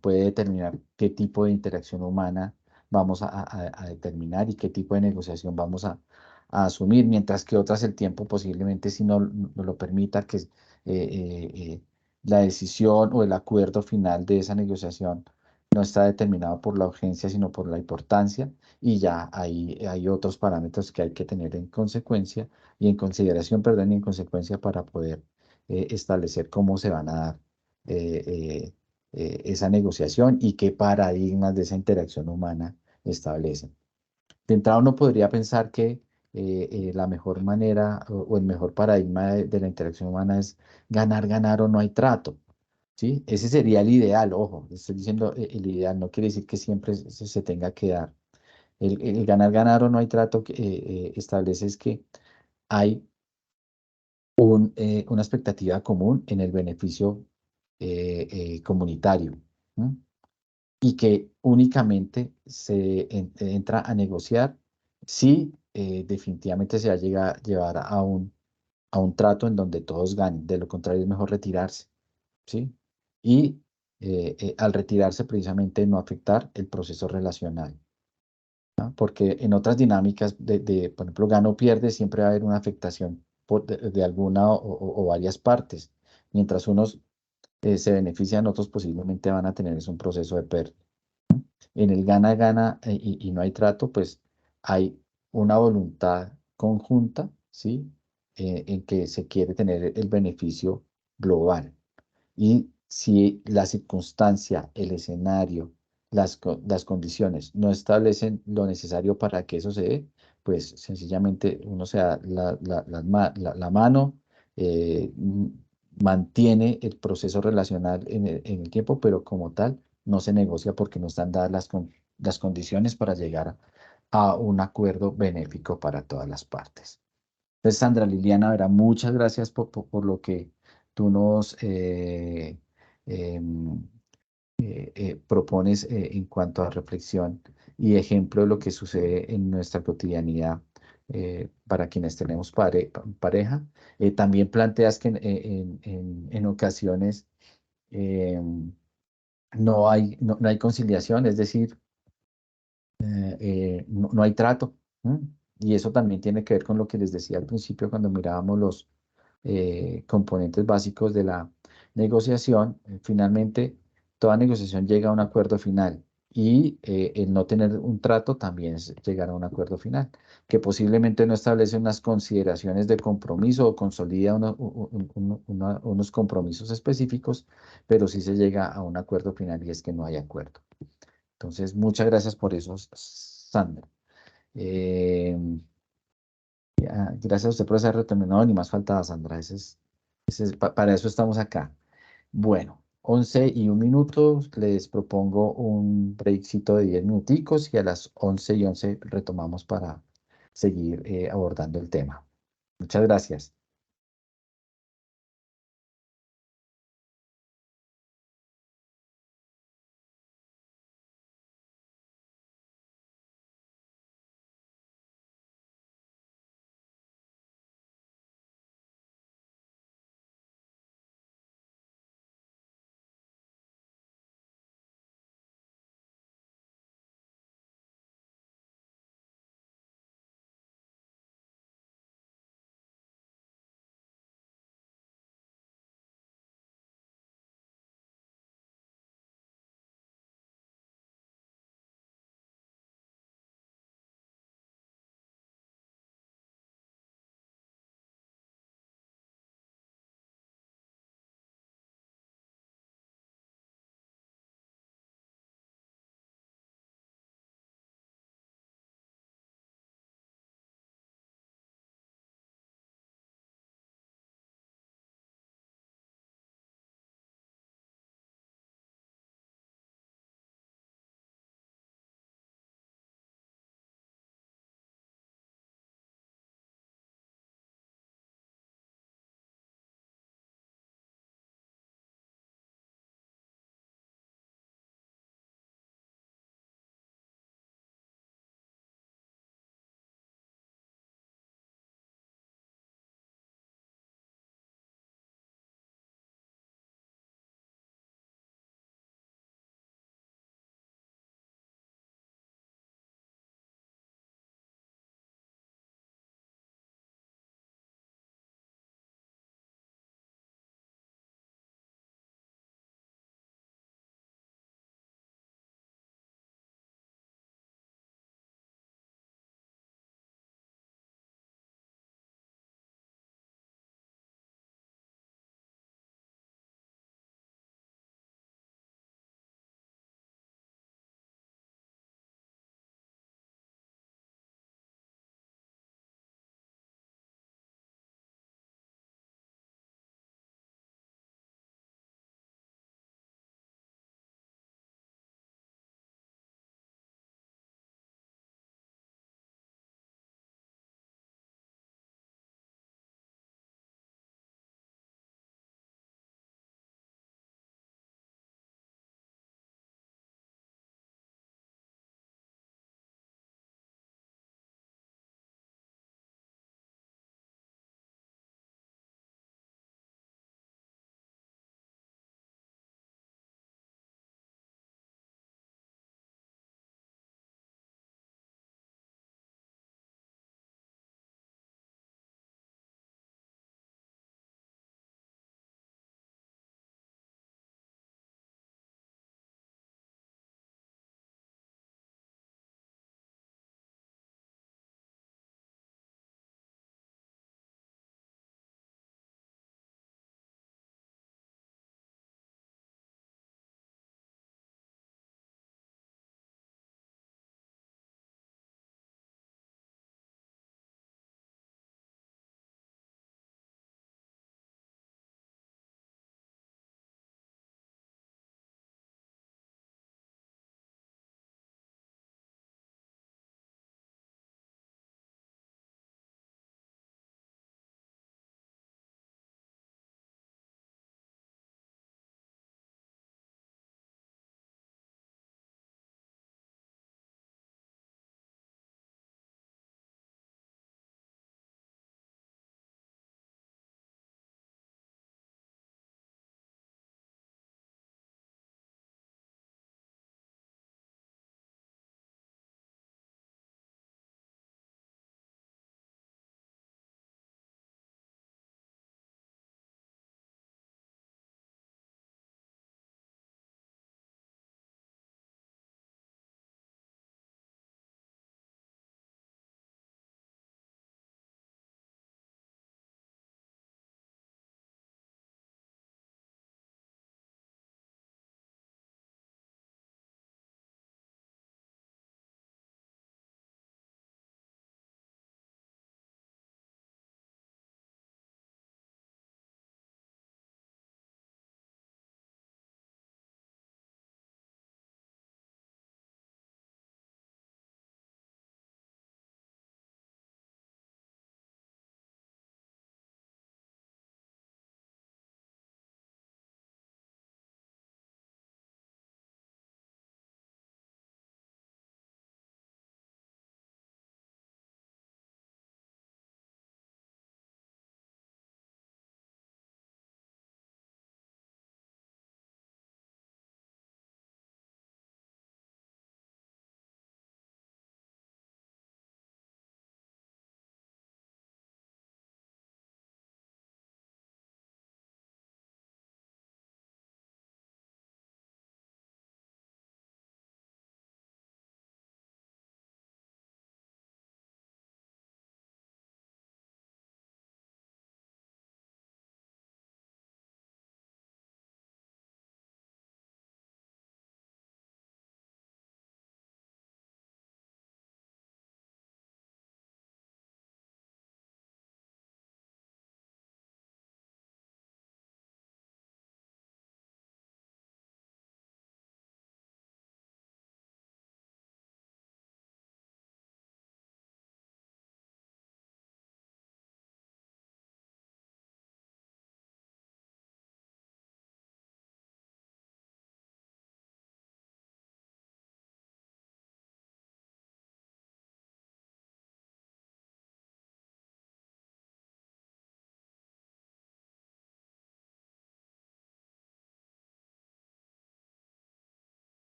S1: puede determinar qué tipo de interacción humana vamos a determinar y qué tipo de negociación vamos a asumir, mientras que otras el tiempo posiblemente si no nos lo permita, que la decisión o el acuerdo final de esa negociación no está determinado por la urgencia, sino por la importancia, y ya hay otros parámetros que hay que tener en consecuencia y en consideración, perdón, y en consecuencia para poder establecer cómo se van a dar esa negociación y qué paradigmas de esa interacción humana establecen. De entrada uno podría pensar que la mejor manera o el mejor paradigma de la interacción humana es ganar, ganar o no hay trato, ¿sí? Ese sería el ideal, ojo, estoy diciendo el ideal, no quiere decir que siempre se tenga que dar. El ganar, ganar o no hay trato que establece es que hay una expectativa común en el beneficio comunitario, ¿no? Y que únicamente se entra a negociar si definitivamente se va a llevar a un trato en donde todos ganen. De lo contrario, es mejor retirarse, ¿sí? Y al retirarse, precisamente no afectar el proceso relacional, ¿no? Porque en otras dinámicas por ejemplo, gano o pierde, siempre va a haber una afectación de alguna o varias partes. Mientras unos se benefician, otros posiblemente van a tener es un proceso de pérdida. En el gana-gana y no hay trato, pues hay una voluntad conjunta, ¿sí? En que se quiere tener el beneficio global y Si la circunstancia, el escenario, las condiciones no establecen lo necesario para que eso se dé, pues sencillamente uno se da la mano, mantiene el proceso relacional en el tiempo, pero como tal no se negocia porque no están dadas las condiciones para llegar a un acuerdo benéfico para todas las partes. Entonces, Sandra Liliana, verá, muchas gracias por lo que tú nos em, propones en cuanto a reflexión y ejemplo de lo que sucede en nuestra cotidianidad para quienes tenemos pareja. También planteas que en ocasiones no hay conciliación, es decir, no hay trato. ¿M? Y eso también tiene que ver con lo que les decía al principio cuando mirábamos los componentes básicos de la negociación. Finalmente, toda negociación llega a un acuerdo final y el no tener un trato también es llegar a un acuerdo final, que posiblemente no establece unas consideraciones de compromiso o consolida unos compromisos específicos, pero sí se llega a un acuerdo final y es que no hay acuerdo. Entonces, muchas gracias por eso, Sandra. Eh, Gracias a usted por esa retorno. Ni más faltaba, Sandra. Para eso estamos acá. Bueno, 11:01. Les propongo un breakcito de 10 minuticos y a las 11:11 retomamos para seguir abordando el tema. Muchas gracias.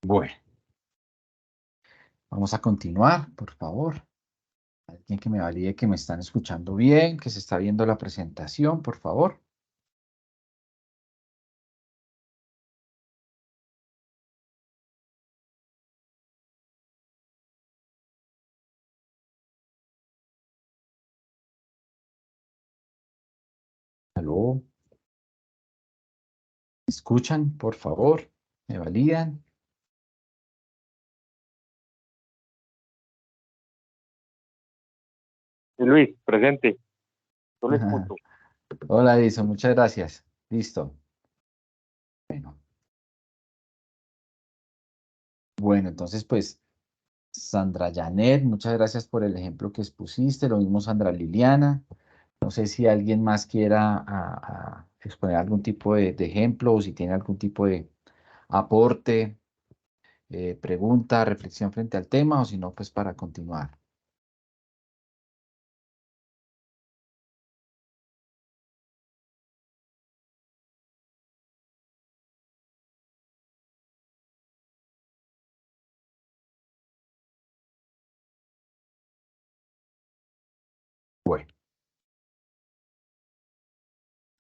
S1: Bueno, vamos a continuar, por favor. Alguien que me valide que me están escuchando bien, que se está viendo la presentación, por favor. ¿Aló? ¿Me escuchan, por favor? ¿Me validan?
S3: Luis, presente. Yo le escucho.
S1: Hola, Edison, muchas gracias. Listo. Bueno. Bueno, entonces, pues, Sandra Janet, muchas gracias por el ejemplo que expusiste. Lo mismo Sandra Liliana. No sé si alguien más quiera exponer algún tipo de ejemplo o si tiene algún tipo de aporte, pregunta, reflexión frente al tema o si no, pues para continuar. Bueno,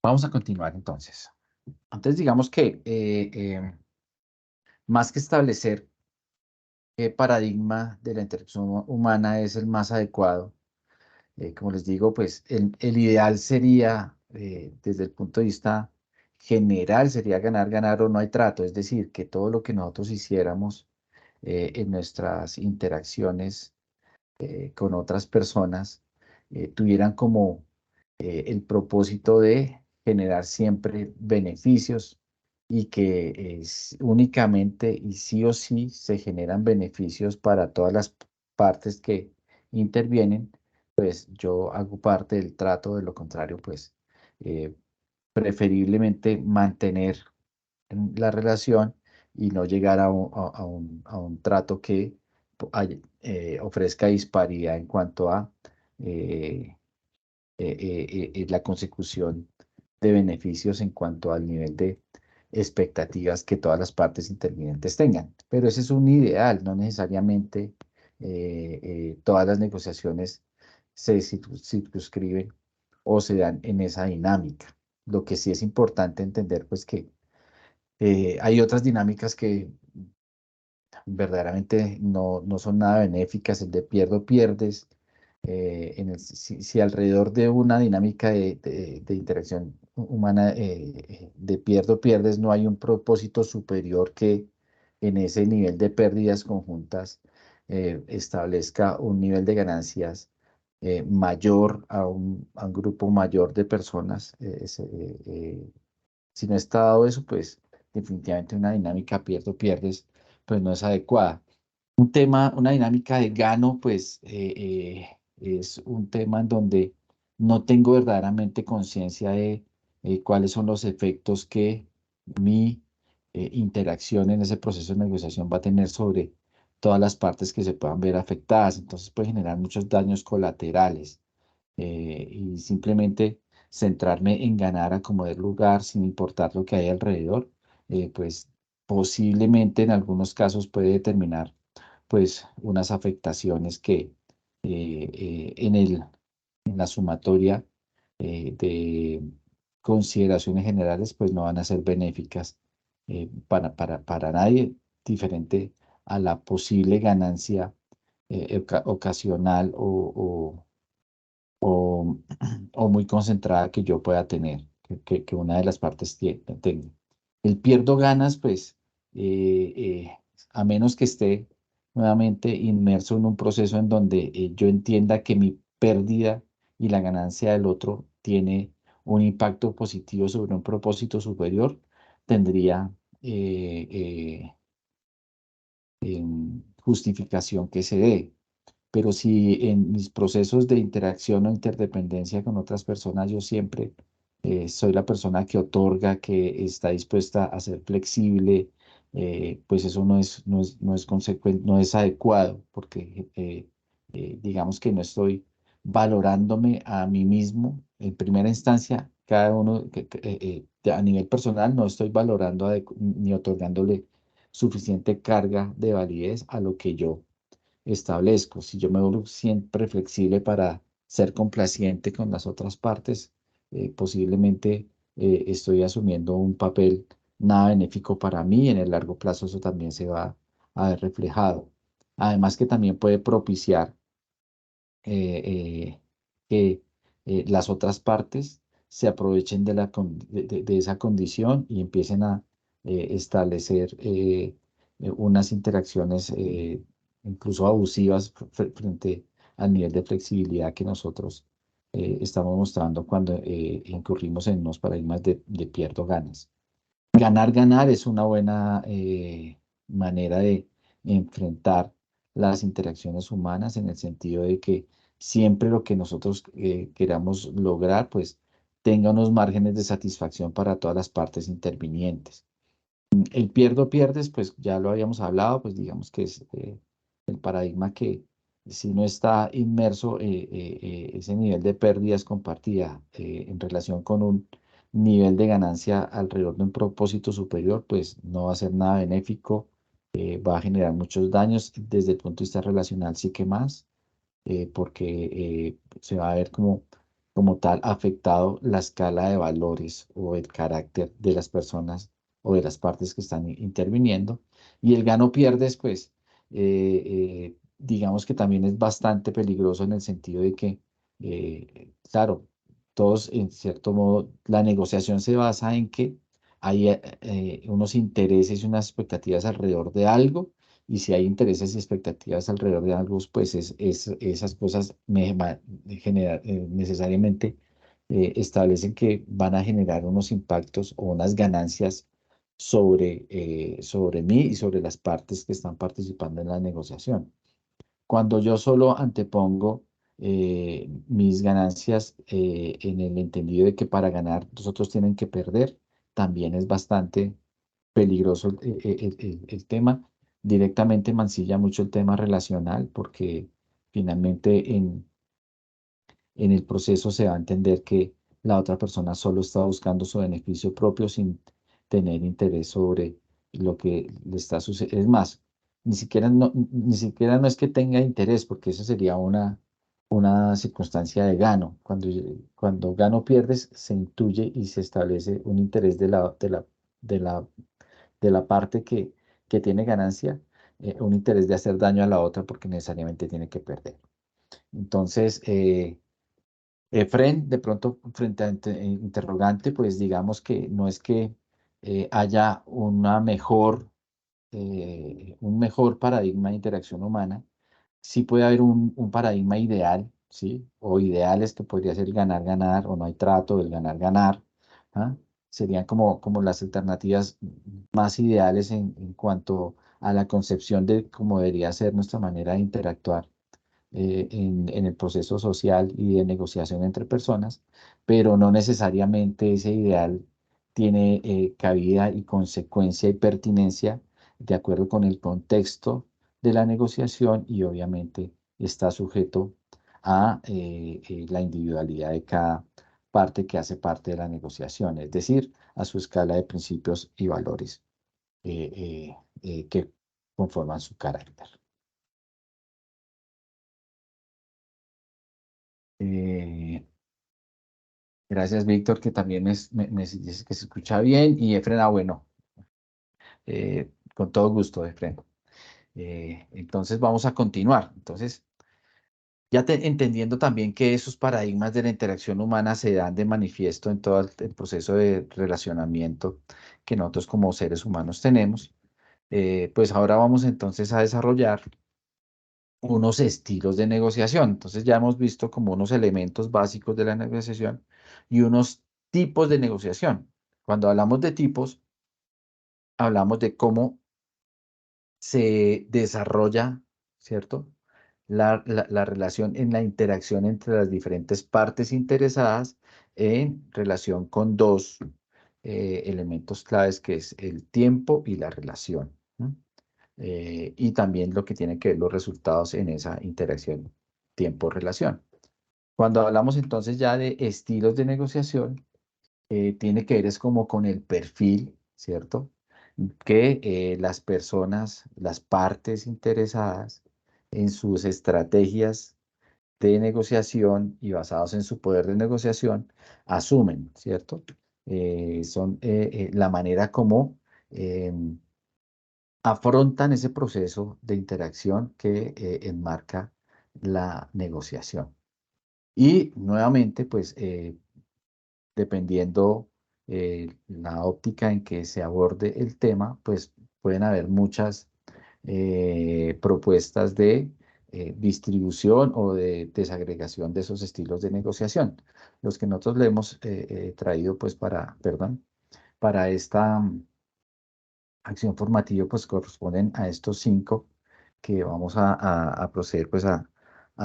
S1: vamos a continuar entonces. Antes digamos que más que establecer qué paradigma de la interacción humana es el más adecuado, como les digo, pues el ideal sería, desde el punto de vista general, sería ganar, ganar o no hay trato. Es decir, que todo lo que nosotros hiciéramos en nuestras interacciones con otras personas tuvieran como el propósito de generar siempre beneficios y que únicamente y sí o sí se generan beneficios para todas las partes que intervienen, pues yo hago parte del trato, de lo contrario, pues eh, preferiblemente mantener la relación y no llegar a un trato que ofrezca disparidad en cuanto a eh, la consecución de beneficios en cuanto al nivel de expectativas que todas las partes intervinientes tengan. Pero ese es un ideal, no necesariamente todas las negociaciones se circunscriben o se dan en esa dinámica. Lo que sí es importante entender, pues que hay otras dinámicas que verdaderamente no son nada benéficas, el de pierdo pierdes. Si alrededor de una dinámica de interacción humana de pierdo pierdes no hay un propósito superior que en ese nivel de pérdidas conjuntas establezca un nivel de ganancias mayor a un grupo mayor de personas, si no está dado eso, pues definitivamente una dinámica pierdo pierdes pues no es adecuada. Un tema, una dinámica de gano, pues es un tema en donde no tengo verdaderamente conciencia de cuáles son los efectos que mi interacción en ese proceso de negociación va a tener sobre todas las partes que se puedan ver afectadas. Entonces puede generar muchos daños colaterales y simplemente centrarme en ganar a como de lugar sin importar lo que hay alrededor, pues posiblemente en algunos casos puede determinar pues unas afectaciones que en la sumatoria de consideraciones generales pues no van a ser benéficas para nadie, diferente a la posible ganancia ocasional o, o muy concentrada que yo pueda tener, que una de las partes tenga. El pierdo ganas, pues, a menos que esté nuevamente inmerso en un proceso en donde yo entienda que mi pérdida y la ganancia del otro tiene un impacto positivo sobre un propósito superior, tendría justificación que se dé. Pero si en mis procesos de interacción o interdependencia con otras personas, yo siempre soy la persona que otorga, que está dispuesta a ser flexible, pues eso no es consecuente, no es adecuado, porque digamos que no estoy valorándome a mí mismo. En primera instancia, cada uno a nivel personal no estoy valorando ni otorgándole suficiente carga de validez a lo que yo establezco. Si yo me vuelvo siempre flexible para ser complaciente con las otras partes, posiblemente estoy asumiendo un papel nada benéfico para mí. En el largo plazo eso también se va a ver reflejado. Además que también puede propiciar que las otras partes se aprovechen de esa condición y empiecen a establecer unas interacciones incluso abusivas frente al nivel de flexibilidad que nosotros estamos mostrando cuando incurrimos en unos paradigmas de pierdo ganas. Ganar, ganar es una buena manera de enfrentar las interacciones humanas en el sentido de que siempre lo que nosotros queramos lograr, pues tenga unos márgenes de satisfacción para todas las partes intervinientes. El pierdo pierdes, pues ya lo habíamos hablado, pues digamos que es el paradigma que si no está inmerso ese nivel de pérdidas compartida en relación con un nivel de ganancia alrededor de un propósito superior, pues no va a ser nada benéfico, va a generar muchos daños desde el punto de vista relacional, sí que más, porque se va a ver como tal afectado la escala de valores o el carácter de las personas o de las partes que están interviniendo. Y el gano-pierdes, pues, digamos que también es bastante peligroso en el sentido de que, claro, todos, en cierto modo, la negociación se basa en que hay unos intereses y unas expectativas alrededor de algo, y si hay intereses y expectativas alrededor de algo, pues esas cosas necesariamente establecen que van a generar unos impactos o unas ganancias sobre mí y sobre las partes que están participando en la negociación. Cuando yo solo antepongo mis ganancias en el entendido de que para ganar los otros tienen que perder, también es bastante peligroso el tema. Directamente mancilla mucho el tema relacional porque finalmente en el proceso se va a entender que la otra persona solo está buscando su beneficio propio sin tener interés sobre lo que le está sucediendo. Es más, ni siquiera no es que tenga interés, porque eso sería una circunstancia de gano. Cuando gano pierdes, se intuye y se establece un interés de la, de la parte que tiene ganancia, un interés de hacer daño a la otra porque necesariamente tiene que perder. Entonces, Efren, de pronto, frente a interrogante, pues digamos que no es que haya un mejor paradigma de interacción humana. Sí puede haber un paradigma ideal, ¿sí? O ideales que podría ser el ganar-ganar, o no hay trato, el ganar-ganar. ¿Ah? Serían como las alternativas más ideales en cuanto a la concepción de cómo debería ser nuestra manera de interactuar en el proceso social y de negociación entre personas, pero no necesariamente ese ideal tiene cabida y consecuencia y pertinencia de acuerdo con el contexto de la negociación y obviamente está sujeto a la individualidad de cada parte que hace parte de la negociación, es decir, a su escala de principios y valores que conforman su carácter. Eh, Gracias, Víctor, que también me dice que se escucha bien. Y Efren, bueno, con todo gusto, Efren. Entonces vamos a continuar. Entonces, ya entendiendo también que esos paradigmas de la interacción humana se dan de manifiesto en todo el proceso de relacionamiento que nosotros como seres humanos tenemos, pues ahora vamos entonces a desarrollar unos estilos de negociación. Entonces ya hemos visto como unos elementos básicos de la negociación y unos tipos de negociación. Cuando hablamos de tipos, hablamos de cómo se desarrolla, ¿cierto? La relación en la interacción entre las diferentes partes interesadas en relación con dos elementos claves que es el tiempo y la relación. ¿No? Y también lo que tiene que ver los resultados en esa interacción tiempo-relación. Cuando hablamos entonces ya de estilos de negociación, tiene que ver es como con el perfil, ¿cierto? que las personas, las partes interesadas en sus estrategias de negociación y basados en su poder de negociación, asumen, ¿cierto? Son la manera como afrontan ese proceso de interacción que enmarca la negociación. Y nuevamente, pues, dependiendo la óptica en que se aborde el tema, pues pueden haber muchas propuestas de distribución o de desagregación de esos estilos de negociación. Los que nosotros le hemos traído, pues, para esta acción formativa, pues corresponden a estos 5 que vamos a proceder, pues, a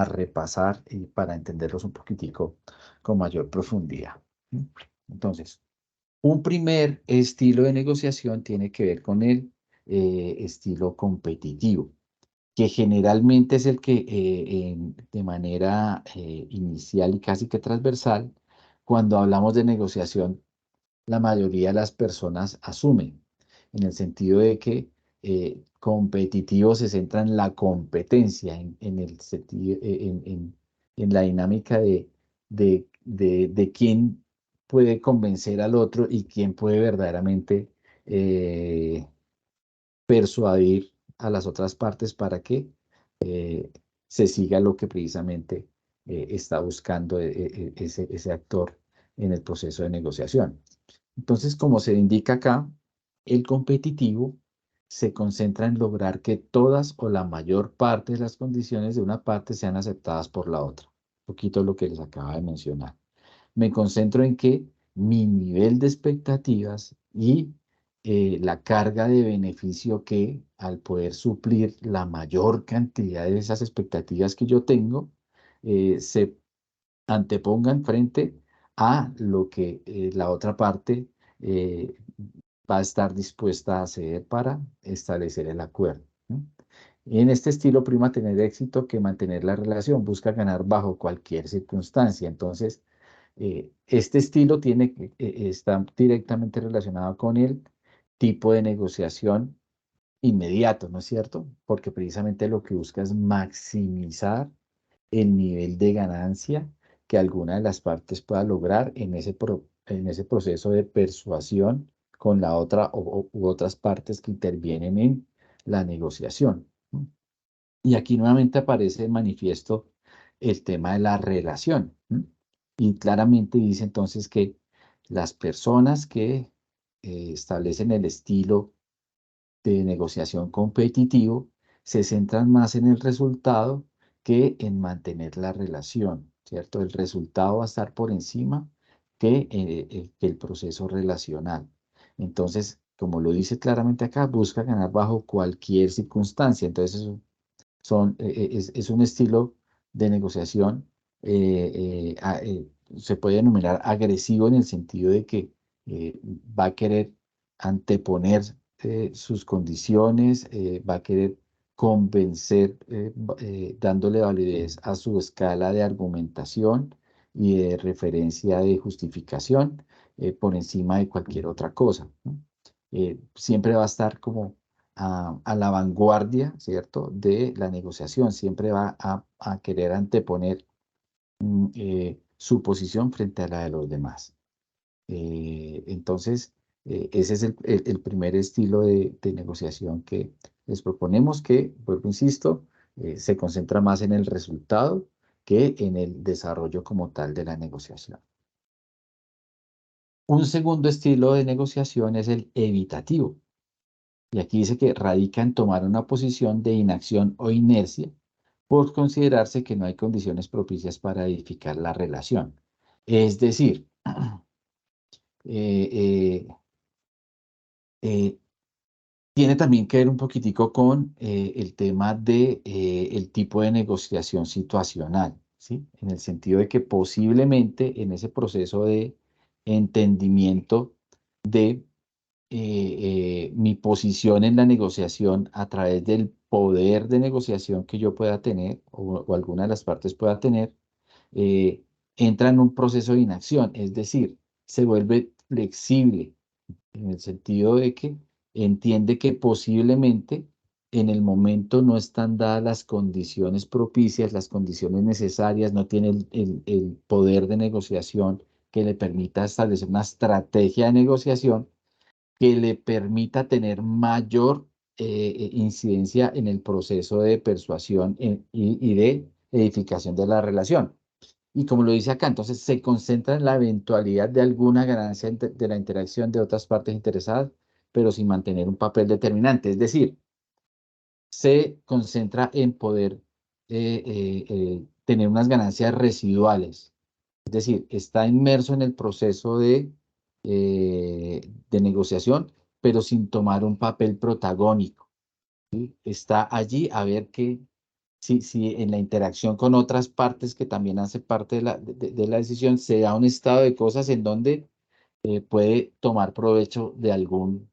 S1: repasar y para entenderlos un poquitico con mayor profundidad. Entonces, un primer estilo de negociación tiene que ver con el estilo competitivo, que generalmente es el que de manera inicial y casi que transversal, cuando hablamos de negociación, la mayoría de las personas asumen, en el sentido de que competitivo se centra en la competencia, en el sentido, en la dinámica de quién puede convencer al otro y quién puede verdaderamente persuadir a las otras partes para que se siga lo que precisamente está buscando ese actor en el proceso de negociación. Entonces, como se indica acá, el competitivo se concentra en lograr que todas o la mayor parte de las condiciones de una parte sean aceptadas por la otra. Un poquito lo que les acaba de mencionar. Me concentro en que mi nivel de expectativas y la carga de beneficio que al poder suplir la mayor cantidad de esas expectativas que yo tengo, se antepongan frente a lo que la otra parte eh, va a estar dispuesta a hacer para establecer el acuerdo, ¿no? En este estilo prima tener éxito que mantener la relación, busca ganar bajo cualquier circunstancia. Entonces, este estilo está directamente relacionado con el tipo de negociación inmediato, ¿no es cierto? Porque precisamente lo que busca es maximizar el nivel de ganancia que alguna de las partes pueda lograr en ese proceso de persuasión con la otra u otras partes que intervienen en la negociación, ¿no? Y aquí nuevamente aparece de manifiesto el tema de la relación, ¿no? Y claramente dice entonces que las personas que establecen el estilo de negociación competitivo se centran más en el resultado que en mantener la relación, ¿cierto? El resultado va a estar por encima que el proceso relacional. Entonces, como lo dice claramente acá, busca ganar bajo cualquier circunstancia. Entonces, es un estilo de negociación, se puede denominar agresivo en el sentido de que va a querer anteponer sus condiciones, va a querer convencer, dándole validez a su escala de argumentación y de referencia de justificación por encima de cualquier otra cosa, ¿no? Siempre va a estar como a la vanguardia, ¿cierto?, de la negociación. Siempre va a querer anteponer su posición frente a la de los demás. Entonces, ese es el primer estilo de negociación que les proponemos, que, vuelvo, insisto, se concentra más en el resultado que en el desarrollo como tal de la negociación. Un segundo estilo de negociación es el evitativo. Y aquí dice que radica en tomar una posición de inacción o inercia por considerarse que no hay condiciones propicias para edificar la relación. Es decir, eh, eh, tiene también que ver un poquitico con el tema de el tipo de negociación situacional, ¿sí? En el sentido de que posiblemente en ese proceso de entendimiento de mi posición en la negociación a través del poder de negociación que yo pueda tener o alguna de las partes pueda tener, eh, entra en un proceso de inacción, es decir, se vuelve flexible en el sentido de que entiende que posiblemente en el momento no están dadas las condiciones propicias, las condiciones necesarias, no tiene el poder de negociación que le permita establecer una estrategia de negociación que le permita tener mayor incidencia en el proceso de persuasión y de edificación de la relación. Y como lo dice acá, entonces se concentra en la eventualidad de alguna ganancia de la interacción de otras partes interesadas, pero sin mantener un papel determinante. Es decir, se concentra en poder tener unas ganancias residuales. Es decir, está inmerso en el proceso de negociación, pero sin tomar un papel protagónico. ¿Sí? Está allí a ver que si en la interacción con otras partes que también hace parte de la decisión se da un estado de cosas en donde puede tomar provecho de algún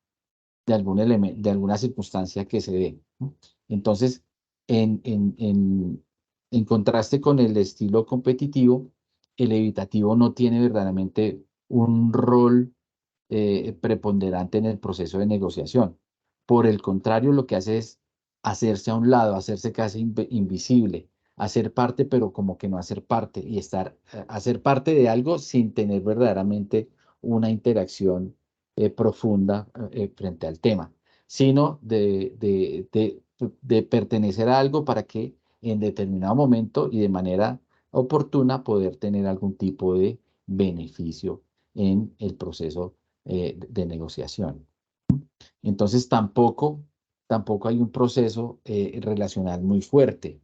S1: elemento, de alguna circunstancia que se dé, ¿no? Entonces, en contraste con el estilo competitivo, el evitativo no tiene verdaderamente un rol preponderante en el proceso de negociación. Por el contrario, lo que hace es hacerse a un lado, hacerse casi invisible, hacer parte, pero como que no hacer parte, y hacer parte de algo sin tener verdaderamente una interacción profunda frente al tema, sino de pertenecer a algo para que en determinado momento y de manera oportuna poder tener algún tipo de beneficio en el proceso de negociación. Entonces tampoco hay un proceso relacional muy fuerte,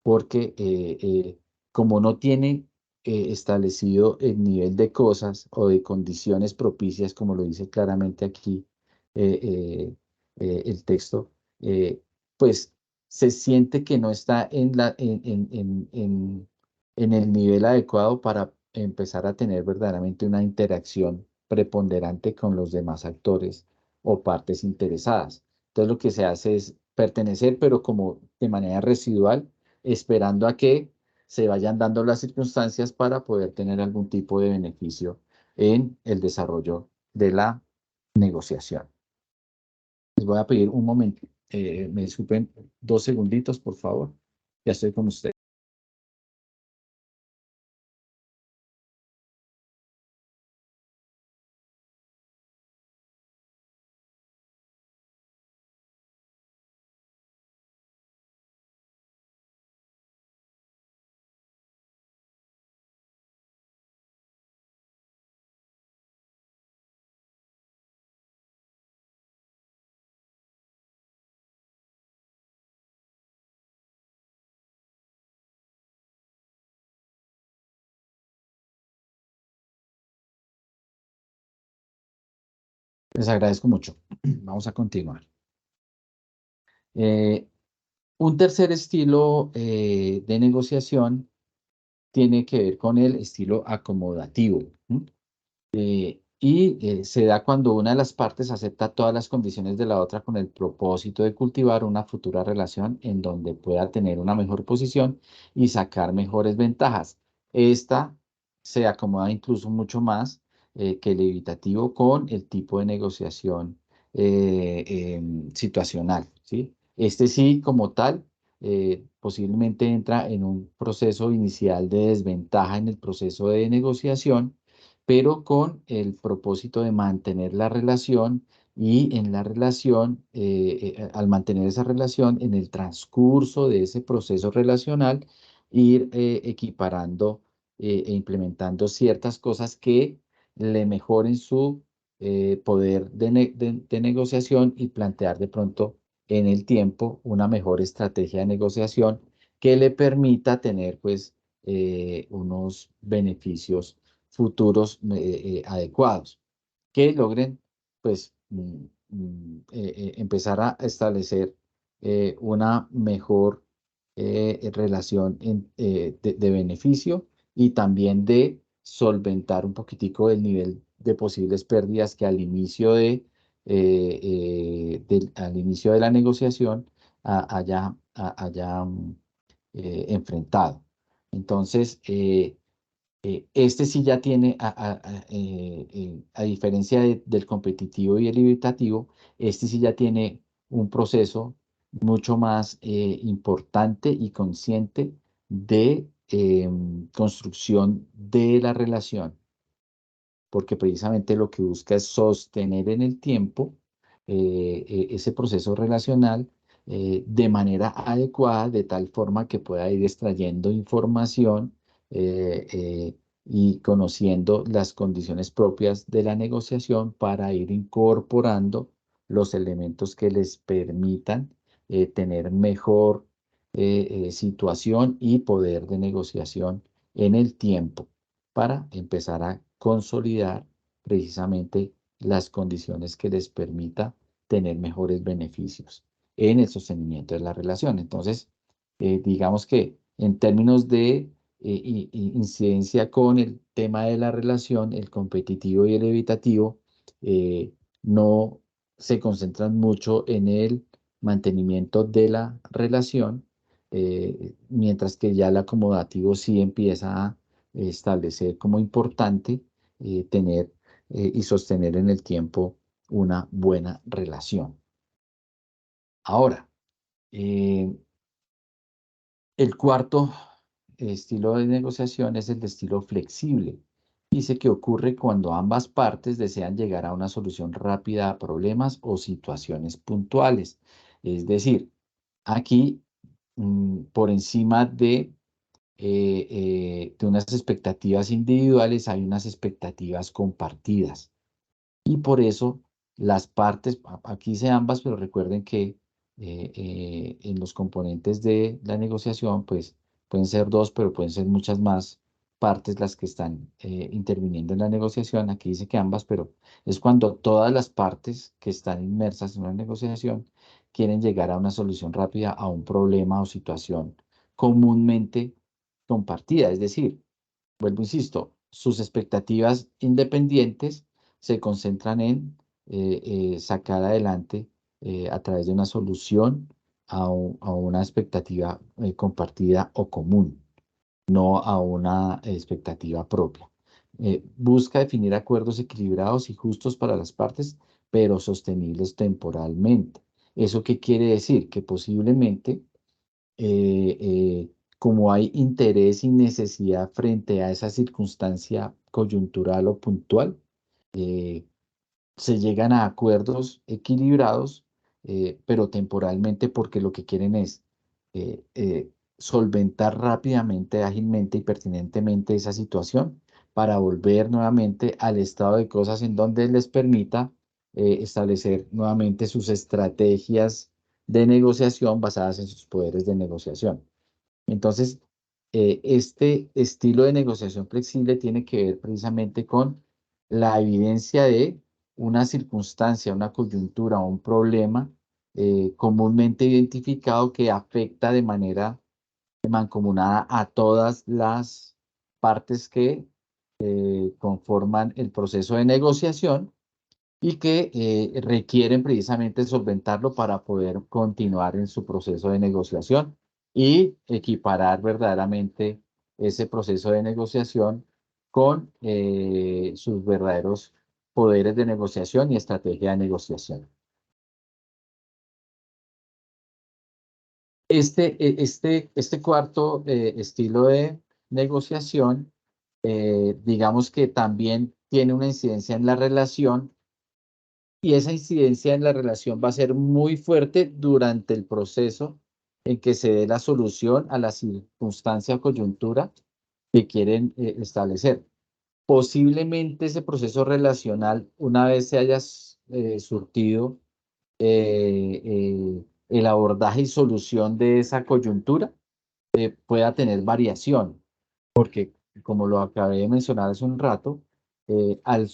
S1: porque como no tiene establecido el nivel de cosas o de condiciones propicias, como lo dice claramente aquí eh, el texto, pues se siente que no está en el nivel adecuado para empezar a tener verdaderamente una interacción preponderante con los demás actores o partes interesadas. Entonces lo que se hace es pertenecer, pero como de manera residual, esperando a que se vayan dando las circunstancias para poder tener algún tipo de beneficio en el desarrollo de la negociación. Les voy a pedir un momento, me disculpen 2 segunditos, por favor. Ya estoy con usted. Les agradezco mucho. Vamos a continuar. Eh, un tercer estilo de negociación tiene que ver con el estilo acomodativo. Se da cuando una de las partes acepta todas las condiciones de la otra con el propósito de cultivar una futura relación en donde pueda tener una mejor posición y sacar mejores ventajas. Esta se acomoda incluso mucho más que el evitativo con el tipo de negociación situacional, ¿sí? Este sí, como tal, posiblemente entra en un proceso inicial de desventaja en el proceso de negociación, pero con el propósito de mantener la relación y en la relación, al mantener esa relación, en el transcurso de ese proceso relacional, ir equiparando e implementando ciertas cosas que le mejoren su poder de negociación y plantear de pronto en el tiempo una mejor estrategia de negociación que le permita tener pues unos beneficios futuros adecuados, que logren pues empezar a establecer una mejor relación de beneficio y también de solventar un poquitico el nivel de posibles pérdidas que al inicio de la negociación haya enfrentado. Entonces, Este sí ya tiene, a diferencia del competitivo y el evitativo, este sí ya tiene un proceso mucho más importante y consciente de construcción de la relación, porque precisamente lo que busca es sostener en el tiempo ese proceso relacional de manera adecuada, de tal forma que pueda ir extrayendo información y conociendo las condiciones propias de la negociación para ir incorporando los elementos que les permitan tener mejor situación y poder de negociación en el tiempo para empezar a consolidar precisamente las condiciones que les permita tener mejores beneficios en el sostenimiento de la relación. Entonces, digamos que en términos de incidencia con el tema de la relación, el competitivo y el evitativo no se concentran mucho en el mantenimiento de la relación, mientras que ya el acomodativo sí empieza a establecer como importante tener y sostener en el tiempo una buena relación. Ahora, el cuarto estilo de negociación es el de estilo flexible. Dice que ocurre cuando ambas partes desean llegar a una solución rápida a problemas o situaciones puntuales. Es decir, aquí, por encima de unas expectativas individuales, hay unas expectativas compartidas. Y por eso las partes, aquí dice ambas, pero recuerden que en los componentes de la negociación, pues pueden ser dos, pero pueden ser muchas más partes las que están interviniendo en la negociación. Aquí dice que ambas, pero es cuando todas las partes que están inmersas en una negociación quieren llegar a una solución rápida a un problema o situación comúnmente compartida. Es decir, vuelvo, insisto, sus expectativas independientes se concentran en sacar adelante a través de una solución a una expectativa compartida o común, no a una expectativa propia. Busca definir acuerdos equilibrados y justos para las partes, pero sostenibles temporalmente. ¿Eso qué quiere decir? Que posiblemente como hay interés y necesidad frente a esa circunstancia coyuntural o puntual, eh, se llegan a acuerdos equilibrados, pero temporalmente porque lo que quieren es solventar rápidamente, ágilmente y pertinentemente esa situación para volver nuevamente al estado de cosas en donde les permita establecer nuevamente sus estrategias de negociación basadas en sus poderes de negociación. Entonces, este estilo de negociación flexible tiene que ver precisamente con la evidencia de una circunstancia, una coyuntura o un problema comúnmente identificado que afecta de manera mancomunada a todas las partes que conforman el proceso de negociación y que requieren precisamente solventarlo para poder continuar en su proceso de negociación y equiparar verdaderamente ese proceso de negociación con sus verdaderos poderes de negociación y estrategia de negociación. Este cuarto estilo de negociación, digamos que también tiene una incidencia en la relación. Y esa incidencia en la relación va a ser muy fuerte durante el proceso en que se dé la solución a la circunstancia o coyuntura que quieren establecer. Posiblemente ese proceso relacional, una vez se haya surtido el abordaje y solución de esa coyuntura, pueda tener variación, porque como lo acabé de mencionar hace un rato, al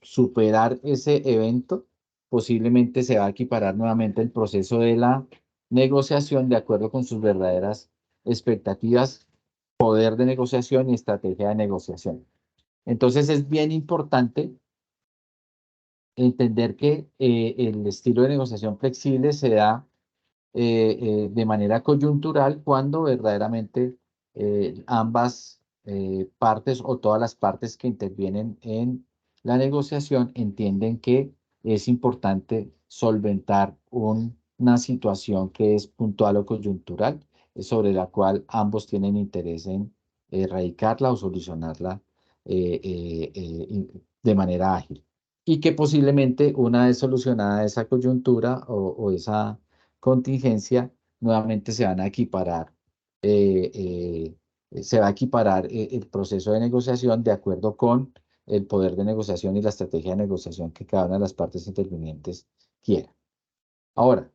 S1: superar ese evento, posiblemente se va a equiparar nuevamente el proceso de la negociación de acuerdo con sus verdaderas expectativas, poder de negociación y estrategia de negociación. Entonces es bien importante entender que el estilo de negociación flexible se da de manera coyuntural cuando verdaderamente ambas partes o todas las partes que intervienen en la negociación entienden que es importante solventar una situación que es puntual o coyuntural, sobre la cual ambos tienen interés en erradicarla o solucionarla de manera ágil. Y que posiblemente una vez solucionada esa coyuntura o esa contingencia, nuevamente se van a equiparar, se va a equiparar el proceso de negociación de acuerdo con el poder de negociación y la estrategia de negociación que cada una de las partes intervinientes quiera. Ahora,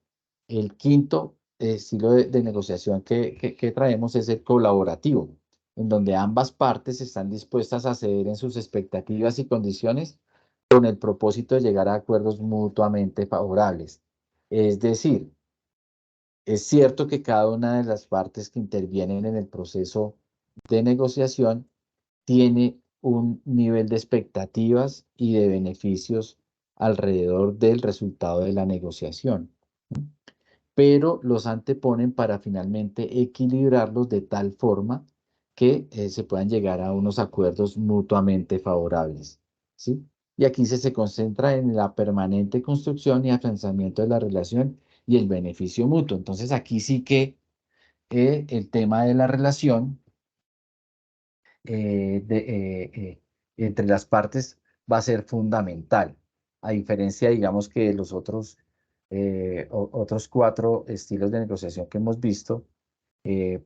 S1: el quinto estilo de negociación que traemos es el colaborativo, en donde ambas partes están dispuestas a ceder en sus expectativas y condiciones con el propósito de llegar a acuerdos mutuamente favorables. Es decir, es cierto que cada una de las partes que intervienen en el proceso de negociación tiene un nivel de expectativas y de beneficios alrededor del resultado de la negociación, pero los anteponen para finalmente equilibrarlos de tal forma que se puedan llegar a unos acuerdos mutuamente favorables, ¿sí? Y aquí se concentra en la permanente construcción y afianzamiento de la relación y el beneficio mutuo. Entonces aquí sí que el tema de la relación entre las partes va a ser fundamental, a diferencia, digamos, que de los otros cuatro estilos de negociación que hemos visto, eh,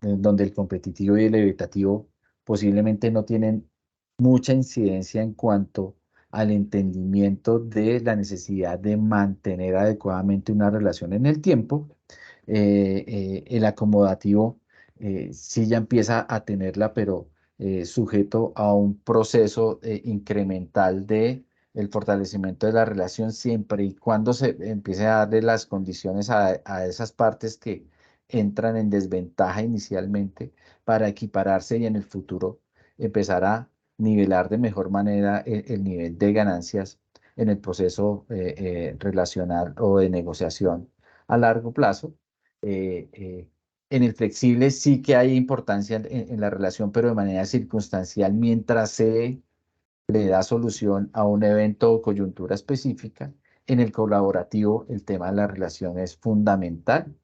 S1: en donde el competitivo y el evitativo posiblemente no tienen mucha incidencia en cuanto al entendimiento de la necesidad de mantener adecuadamente una relación en el tiempo. El acomodativo sí ya empieza a tenerla, pero sujeto a un proceso incremental de el fortalecimiento de la relación siempre y cuando se empiece a darle las condiciones a esas partes que entran en desventaja inicialmente para equipararse y en el futuro empezar a nivelar de mejor manera el nivel de ganancias en el proceso relacional o de negociación a largo plazo. En el flexible sí que hay importancia en la relación, pero de manera circunstancial, mientras se le da solución a un evento o coyuntura específica. En el colaborativo, el tema de la relación es fundamental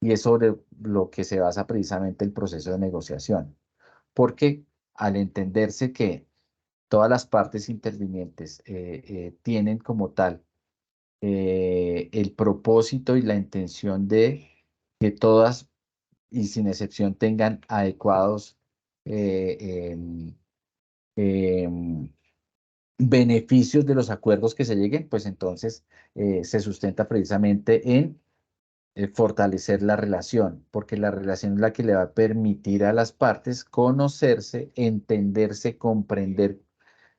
S1: y es sobre lo que se basa precisamente el proceso de negociación, porque al entenderse que todas las partes intervinientes tienen como tal el propósito y la intención de que todas y sin excepción tengan adecuados em, em, beneficios de los acuerdos que se lleguen, pues entonces se sustenta precisamente en fortalecer la relación, porque la relación es la que le va a permitir a las partes conocerse, entenderse, comprender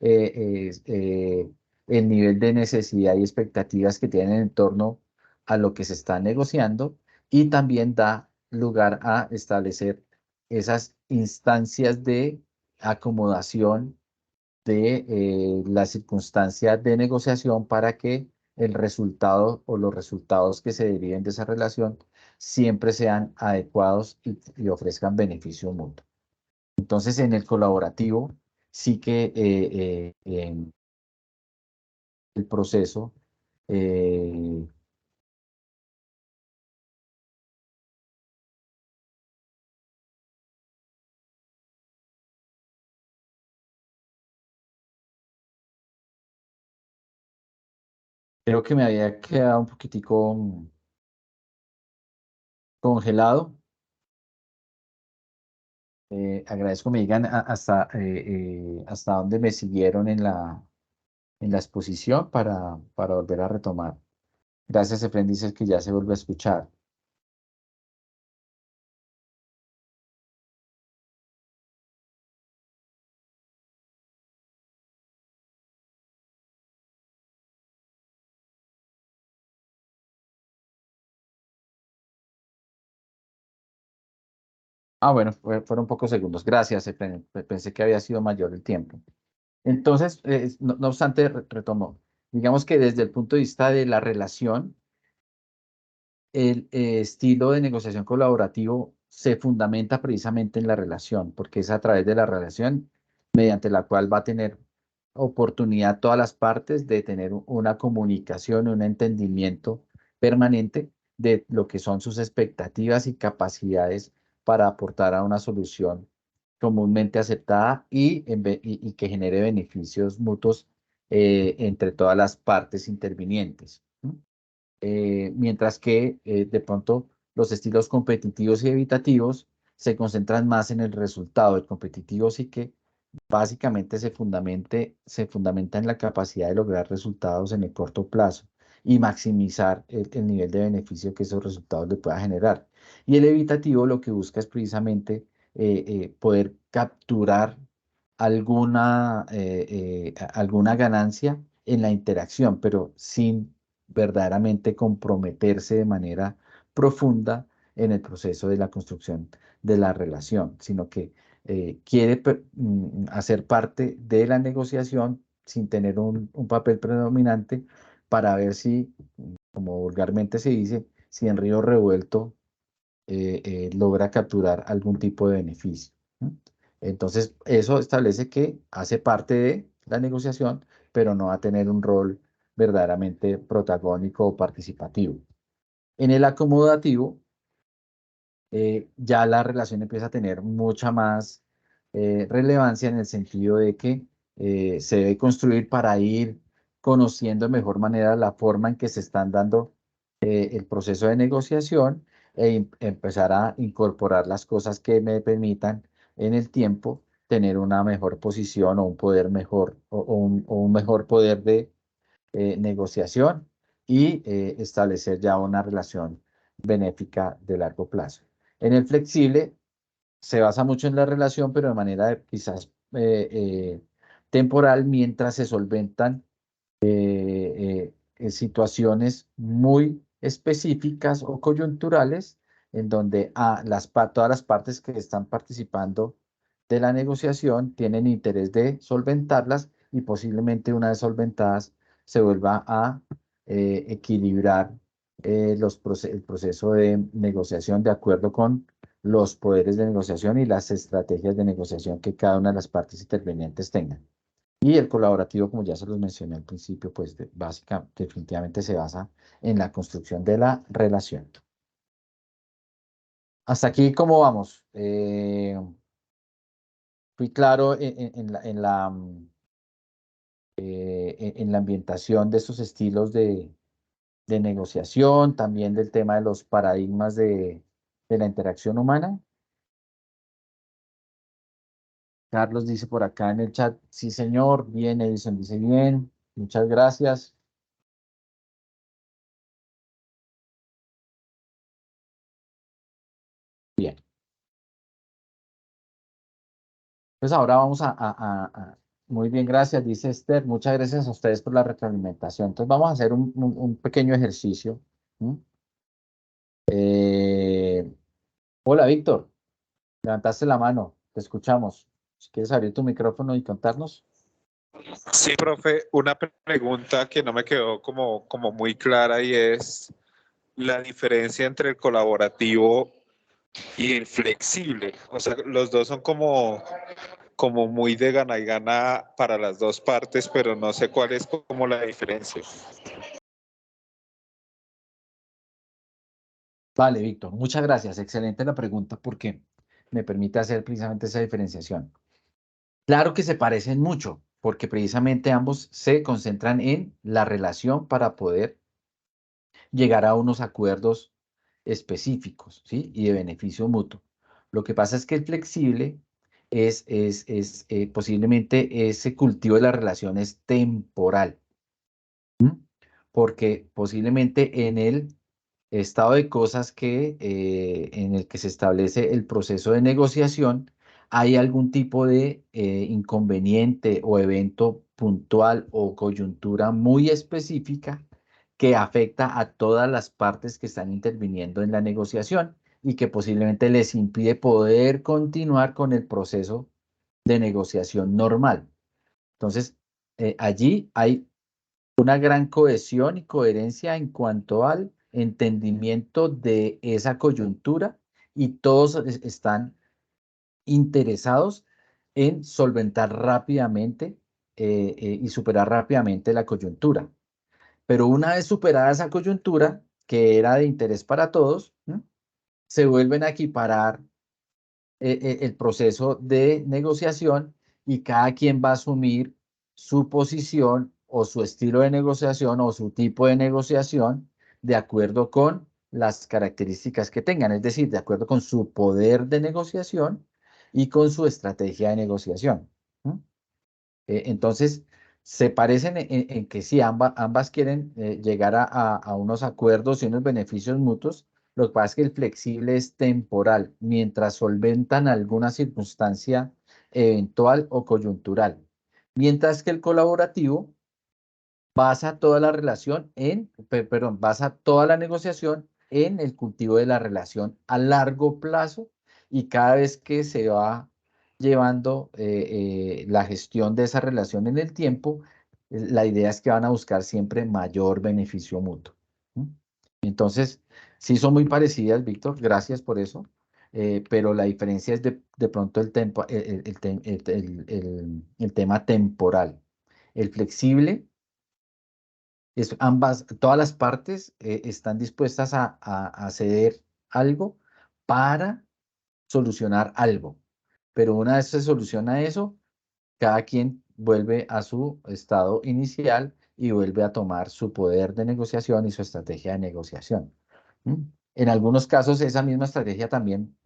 S1: el nivel de necesidad y expectativas que tienen en torno a lo que se está negociando y también da lugar a establecer esas instancias de acomodación de las circunstancias de negociación para que el resultado o los resultados que se deriven de esa relación siempre sean adecuados y ofrezcan beneficio mutuo. Entonces, en el colaborativo, sí que en el proceso eh, creo que me había quedado un poquitico congelado. Agradezco me digan hasta dónde me siguieron en la exposición para volver a retomar. Gracias, Efren, dices que ya se vuelve a escuchar. Ah, bueno, fueron pocos segundos. Gracias, Efren. Pensé que había sido mayor el tiempo. Entonces, no obstante, retomo. Digamos que desde el punto de vista de la relación, el estilo de negociación colaborativo se fundamenta precisamente en la relación, porque es a través de la relación mediante la cual va a tener oportunidad todas las partes de tener una comunicación, un entendimiento permanente de lo que son sus expectativas y capacidades para aportar a una solución comúnmente aceptada y que genere beneficios mutuos entre todas las partes intervinientes. Mientras que de pronto los estilos competitivos y evitativos se concentran más en el resultado. El competitivo sí que básicamente se fundamenta en la capacidad de lograr resultados en el corto plazo y maximizar el nivel de beneficio que esos resultados le pueda generar. Y el evitativo lo que busca es precisamente poder capturar alguna ganancia en la interacción, pero sin verdaderamente comprometerse de manera profunda en el proceso de la construcción de la relación, sino que quiere hacer parte de la negociación sin tener un papel predominante para ver si, como vulgarmente se dice, si en río revuelto logra capturar algún tipo de beneficio. ¿No? Entonces, eso establece que hace parte de la negociación, pero no va a tener un rol verdaderamente protagónico o participativo. En el acomodativo, ya la relación empieza a tener mucha más relevancia en el sentido de que se debe construir para ir conociendo de mejor manera la forma en que se están dando el proceso de negociación empezar a incorporar las cosas que me permitan en el tiempo tener una mejor posición o un poder mejor o un mejor poder de negociación y establecer ya una relación benéfica de largo plazo. En el flexible se basa mucho en la relación, pero de manera quizás temporal, mientras se solventan situaciones muy específicas o coyunturales en donde todas las partes que están participando de la negociación tienen interés de solventarlas y posiblemente una vez solventadas se vuelva a equilibrar el proceso de negociación de acuerdo con los poderes de negociación y las estrategias de negociación que cada una de las partes intervenientes tengan. Y el colaborativo, como ya se los mencioné al principio, pues definitivamente se basa en la construcción de la relación. Hasta aquí, ¿cómo vamos? Fui claro en la ambientación de esos estilos de negociación, también del tema de los paradigmas de la interacción humana. Carlos dice por acá en el chat, sí señor, bien, Edison dice bien, muchas gracias. Bien. Pues ahora vamos muy bien, gracias, dice Esther, muchas gracias a ustedes por la retroalimentación. Entonces vamos a hacer un pequeño ejercicio. Hola, Víctor, levantaste la mano, te escuchamos. Si quieres abrir tu micrófono y contarnos.
S4: Sí, profe, una pregunta que no me quedó como muy clara y es la diferencia entre el colaborativo y el flexible. O sea, los dos son como muy de gana y gana para las dos partes, pero no sé cuál es como la diferencia.
S1: Vale, Víctor, muchas gracias. Excelente la pregunta porque me permite hacer precisamente esa diferenciación. Claro que se parecen mucho porque precisamente ambos se concentran en la relación para poder llegar a unos acuerdos específicos, ¿sí? Y de beneficio mutuo. Lo que pasa es que el flexible es posiblemente ese cultivo de las relaciones temporal, porque posiblemente en el estado de cosas en el que se establece el proceso de negociación, hay algún tipo de inconveniente o evento puntual o coyuntura muy específica que afecta a todas las partes que están interviniendo en la negociación y que posiblemente les impide poder continuar con el proceso de negociación normal. Entonces, allí hay una gran cohesión y coherencia en cuanto al entendimiento de esa coyuntura y todos están interesados en solventar rápidamente y superar rápidamente la coyuntura. Pero una vez superada esa coyuntura, que era de interés para todos, se vuelven a equiparar el proceso de negociación y cada quien va a asumir su posición o su estilo de negociación o su tipo de negociación de acuerdo con las características que tengan, es decir, de acuerdo con su poder de negociación y con su estrategia de negociación. Entonces, se parecen en que sí, ambas quieren llegar a unos acuerdos y unos beneficios mutuos. Lo que pasa es que el flexible es temporal, mientras solventan alguna circunstancia eventual o coyuntural. Mientras que el colaborativo basa toda la relación basa toda la negociación en el cultivo de la relación a largo plazo y cada vez que se va llevando la gestión de esa relación en el tiempo, la idea es que van a buscar siempre mayor beneficio mutuo. Entonces, sí son muy parecidas, Víctor, gracias por eso, pero la diferencia es de pronto el tema temporal. El flexible todas las partes están dispuestas a ceder algo para solucionar algo. Pero una vez se soluciona eso, cada quien vuelve a su estado inicial y vuelve a tomar su poder de negociación y su estrategia de negociación. En algunos casos, esa misma estrategia también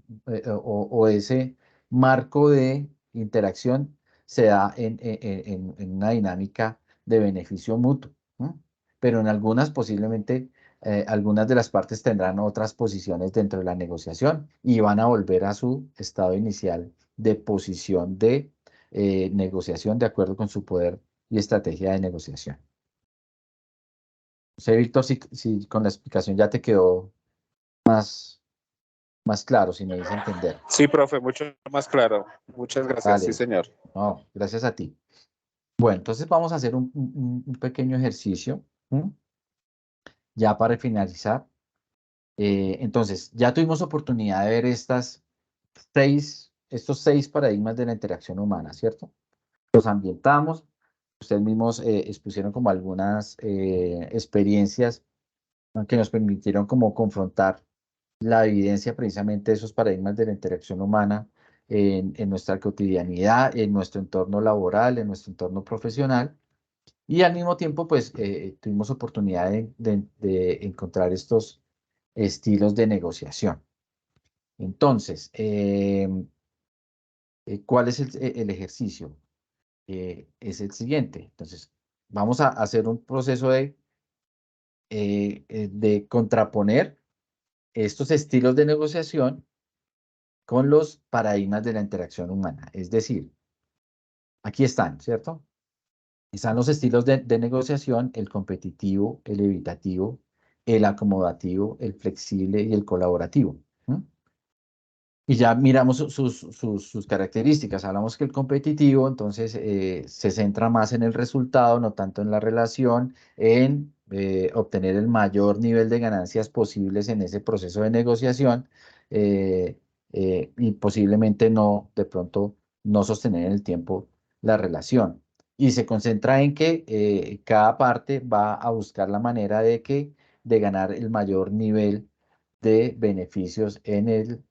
S1: o ese marco de interacción se da en una dinámica de beneficio mutuo. Pero en algunas posiblemente algunas de las partes tendrán otras posiciones dentro de la negociación y van a volver a su estado inicial de posición de negociación de acuerdo con su poder y estrategia de negociación. No sé, Víctor, si con la explicación ya te quedó más claro, si me dice entender.
S4: Sí, profe, mucho más claro. Muchas gracias, sí,
S1: Vale,
S4: señor.
S1: no, gracias a ti. Bueno, entonces vamos a hacer un pequeño ejercicio, ya para finalizar. Entonces, ya tuvimos oportunidad de ver estos 6 paradigmas de la interacción humana, ¿cierto? Los ambientamos, ustedes mismos expusieron como algunas experiencias, ¿no?, que nos permitieron como confrontar la evidencia precisamente de esos paradigmas de la interacción humana en nuestra cotidianidad, en nuestro entorno laboral, en nuestro entorno profesional. Y al mismo tiempo, pues, tuvimos oportunidad de encontrar estos estilos de negociación. Entonces, ¿cuál es el ejercicio? Es el siguiente. Entonces, vamos a hacer un proceso de contraponer estos estilos de negociación con los paradigmas de la interacción humana. Es decir, aquí están, ¿cierto? Están los estilos de negociación: el competitivo, el evitativo, el acomodativo, el flexible y el colaborativo. Y ya miramos sus características. Hablamos que el competitivo, entonces, se centra más en el resultado, no tanto en la relación, en obtener el mayor nivel de ganancias posibles en ese proceso de negociación y posiblemente de pronto, no sostener en el tiempo la relación. Y se concentra en que cada parte va a buscar la manera de ganar el mayor nivel de beneficios en el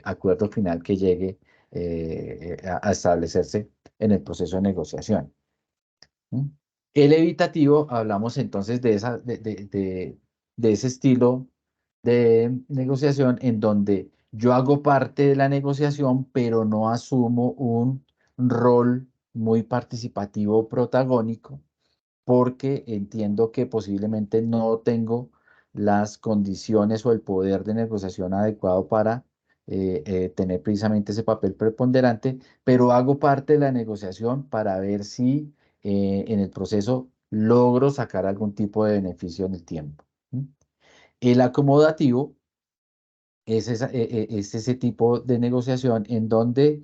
S1: acuerdo final que llegue a establecerse en el proceso de negociación. El evitativo, hablamos entonces de ese estilo de negociación en donde yo hago parte de la negociación, pero no asumo un rol muy participativo o protagónico, porque entiendo que posiblemente no tengo las condiciones o el poder de negociación adecuado para tener precisamente ese papel preponderante, pero hago parte de la negociación para ver si en el proceso logro sacar algún tipo de beneficio en el tiempo. El acomodativo es ese tipo de negociación en donde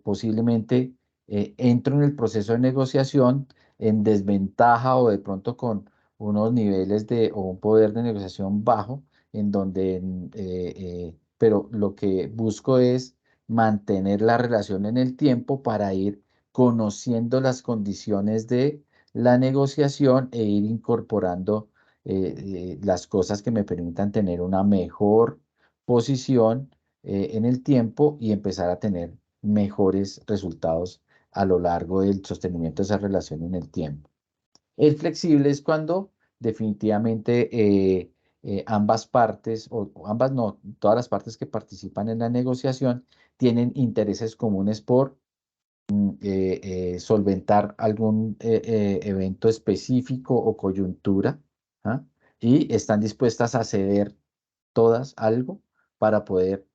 S1: posiblemente entro en el proceso de negociación en desventaja o de pronto con unos niveles o un poder de negociación bajo, en donde pero lo que busco es mantener la relación en el tiempo para ir conociendo las condiciones de la negociación e ir incorporando las cosas que me permitan tener una mejor posición en el tiempo y empezar a tener mejores resultados a lo largo del sostenimiento de esa relación en el tiempo. El flexible es cuando definitivamente ambas partes, o ambas no, todas las partes que participan en la negociación tienen intereses comunes por solventar algún evento específico o coyuntura, ¿ah? Y están dispuestas a ceder todas algo para poder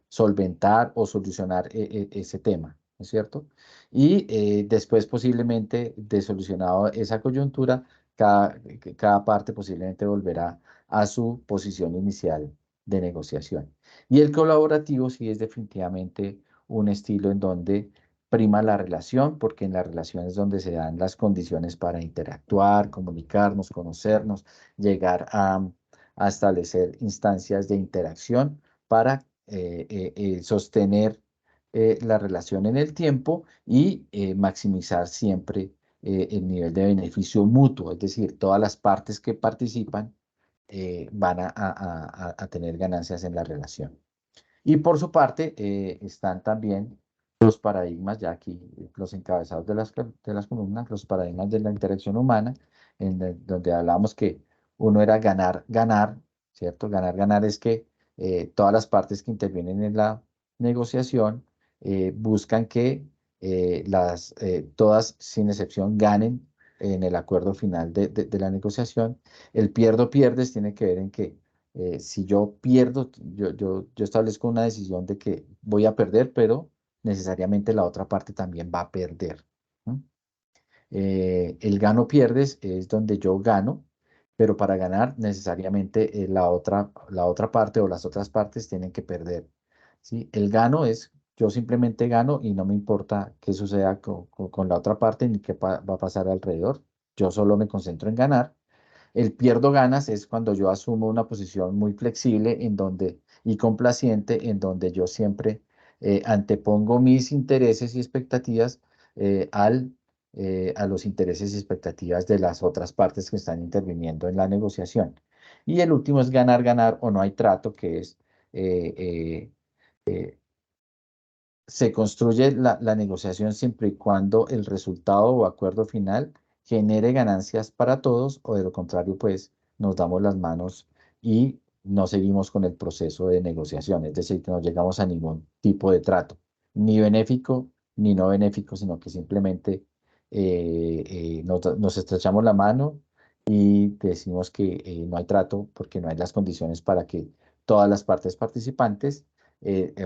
S1: solventar o solucionar ese tema, ¿no es cierto? Y después posiblemente de solucionado esa coyuntura, cada parte posiblemente volverá a su posición inicial de negociación. Y el colaborativo sí es definitivamente un estilo en donde prima la relación, porque en la relación es donde se dan las condiciones para interactuar, comunicarnos, conocernos, llegar a establecer instancias de interacción para sostener la relación en el tiempo y maximizar siempre el nivel de beneficio mutuo, es decir, todas las partes que participan van a tener ganancias en la relación. Y por su parte están también los paradigmas, ya aquí los encabezados de las columnas, los paradigmas de la interacción humana, donde hablamos que uno era ganar, ganar, ¿cierto? Ganar, ganar es que todas las partes que intervienen en la negociación buscan que todas, sin excepción, ganen en el acuerdo final de la negociación. El pierdo-pierdes tiene que ver en que si yo pierdo, yo establezco una decisión de que voy a perder, pero necesariamente la otra parte también va a perder. ¿No? El gano-pierdes es donde yo gano, pero para ganar necesariamente la otra parte o las otras partes tienen que perder. ¿Sí? El gano es yo simplemente gano y no me importa qué suceda con la otra parte ni qué va a pasar alrededor. Yo solo me concentro en ganar. El pierdo ganas es cuando yo asumo una posición muy flexible y complaciente, en donde yo siempre antepongo mis intereses y expectativas a los intereses y expectativas de las otras partes que están interviniendo en la negociación. Y el último es ganar, ganar o no hay trato, que es eh, eh, eh, se construye la negociación siempre y cuando el resultado o acuerdo final genere ganancias para todos, o de lo contrario, pues nos damos las manos y no seguimos con el proceso de negociación, es decir, que no llegamos a ningún tipo de trato, ni benéfico ni no benéfico, sino que simplemente nos estrechamos la mano y decimos que no hay trato porque no hay las condiciones para que todas las partes participantes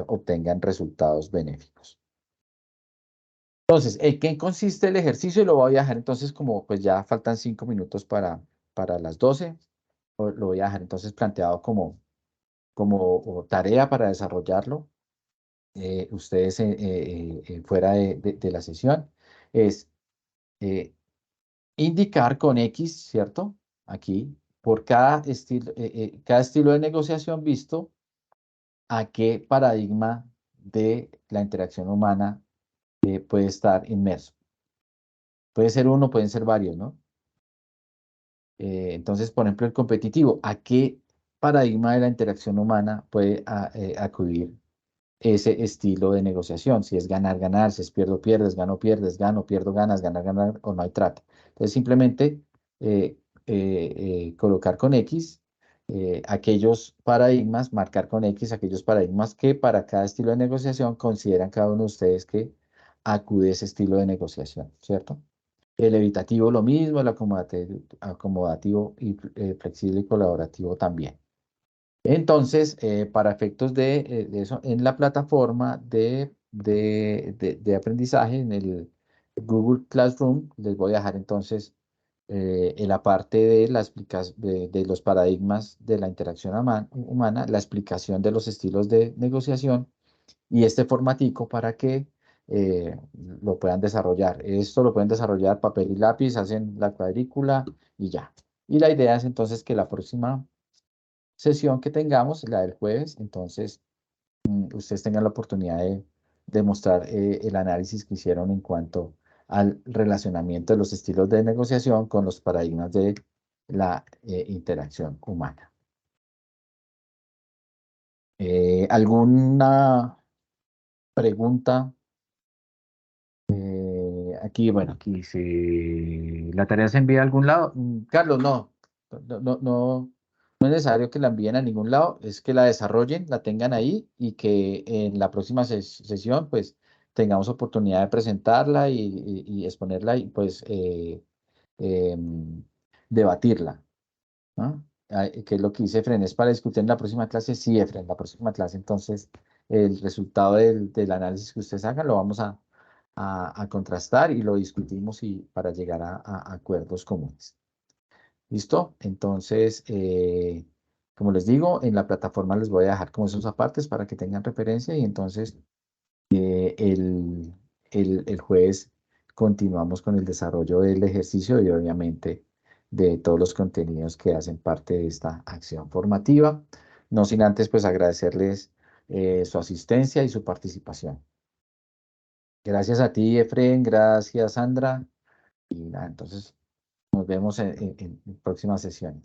S1: obtengan resultados benéficos. Entonces, ¿en qué consiste el ejercicio? Y lo voy a dejar entonces como, pues ya faltan 5 minutos para las 12. Lo voy a dejar entonces planteado como tarea para desarrollarlo. Ustedes fuera de la sesión. Es eh, indicar con X, ¿cierto? Aquí, por cada estilo de negociación visto, a qué paradigma de la interacción humana puede estar inmerso. Puede ser uno, pueden ser varios, ¿no? Entonces, por ejemplo, el competitivo, ¿a qué paradigma de la interacción humana puede acudir ese estilo de negociación? Si es ganar, ganar, si es pierdo, pierdes, gano, pierdes, gano, pierdo, ganas, ganar, ganar, o no hay trata. Entonces, simplemente colocar con X aquellos paradigmas, marcar con X aquellos paradigmas que para cada estilo de negociación consideran cada uno de ustedes que acude a ese estilo de negociación, ¿cierto? El evitativo lo mismo, el acomodativo y flexible y colaborativo también. Entonces, para efectos de eso, en la plataforma de aprendizaje, en el Google Classroom, les voy a dejar entonces en la parte de la de los paradigmas de la interacción humana, la explicación de los estilos de negociación y este formatico para que lo puedan desarrollar. Esto lo pueden desarrollar papel y lápiz, hacen la cuadrícula y ya. Y la idea es entonces que la próxima sesión que tengamos, la del jueves, entonces ustedes tengan la oportunidad de mostrar el análisis que hicieron en cuanto al relacionamiento de los estilos de negociación con los paradigmas de la interacción humana. ¿Alguna pregunta? Aquí, bueno, aquí si la tarea se envía a algún lado. Carlos, no es necesario que la envíen a ningún lado, es que la desarrollen, la tengan ahí y que en la próxima sesión, pues, tengamos oportunidad de presentarla y exponerla y, pues, debatirla, ¿no? ¿Qué es lo que dice Efren? ¿Es para discutir en la próxima clase? Sí, Efren, la próxima clase, entonces, el resultado del análisis que ustedes hagan lo vamos a contrastar y lo discutimos y para llegar a acuerdos comunes. ¿Listo? Entonces, como les digo, en la plataforma les voy a dejar como esos apartes para que tengan referencia y entonces el jueves continuamos con el desarrollo del ejercicio y obviamente de todos los contenidos que hacen parte de esta acción formativa. No sin antes pues agradecerles su asistencia y su participación. Gracias a ti, Efren, gracias, Sandra. Y nada, entonces nos vemos en próximas sesiones.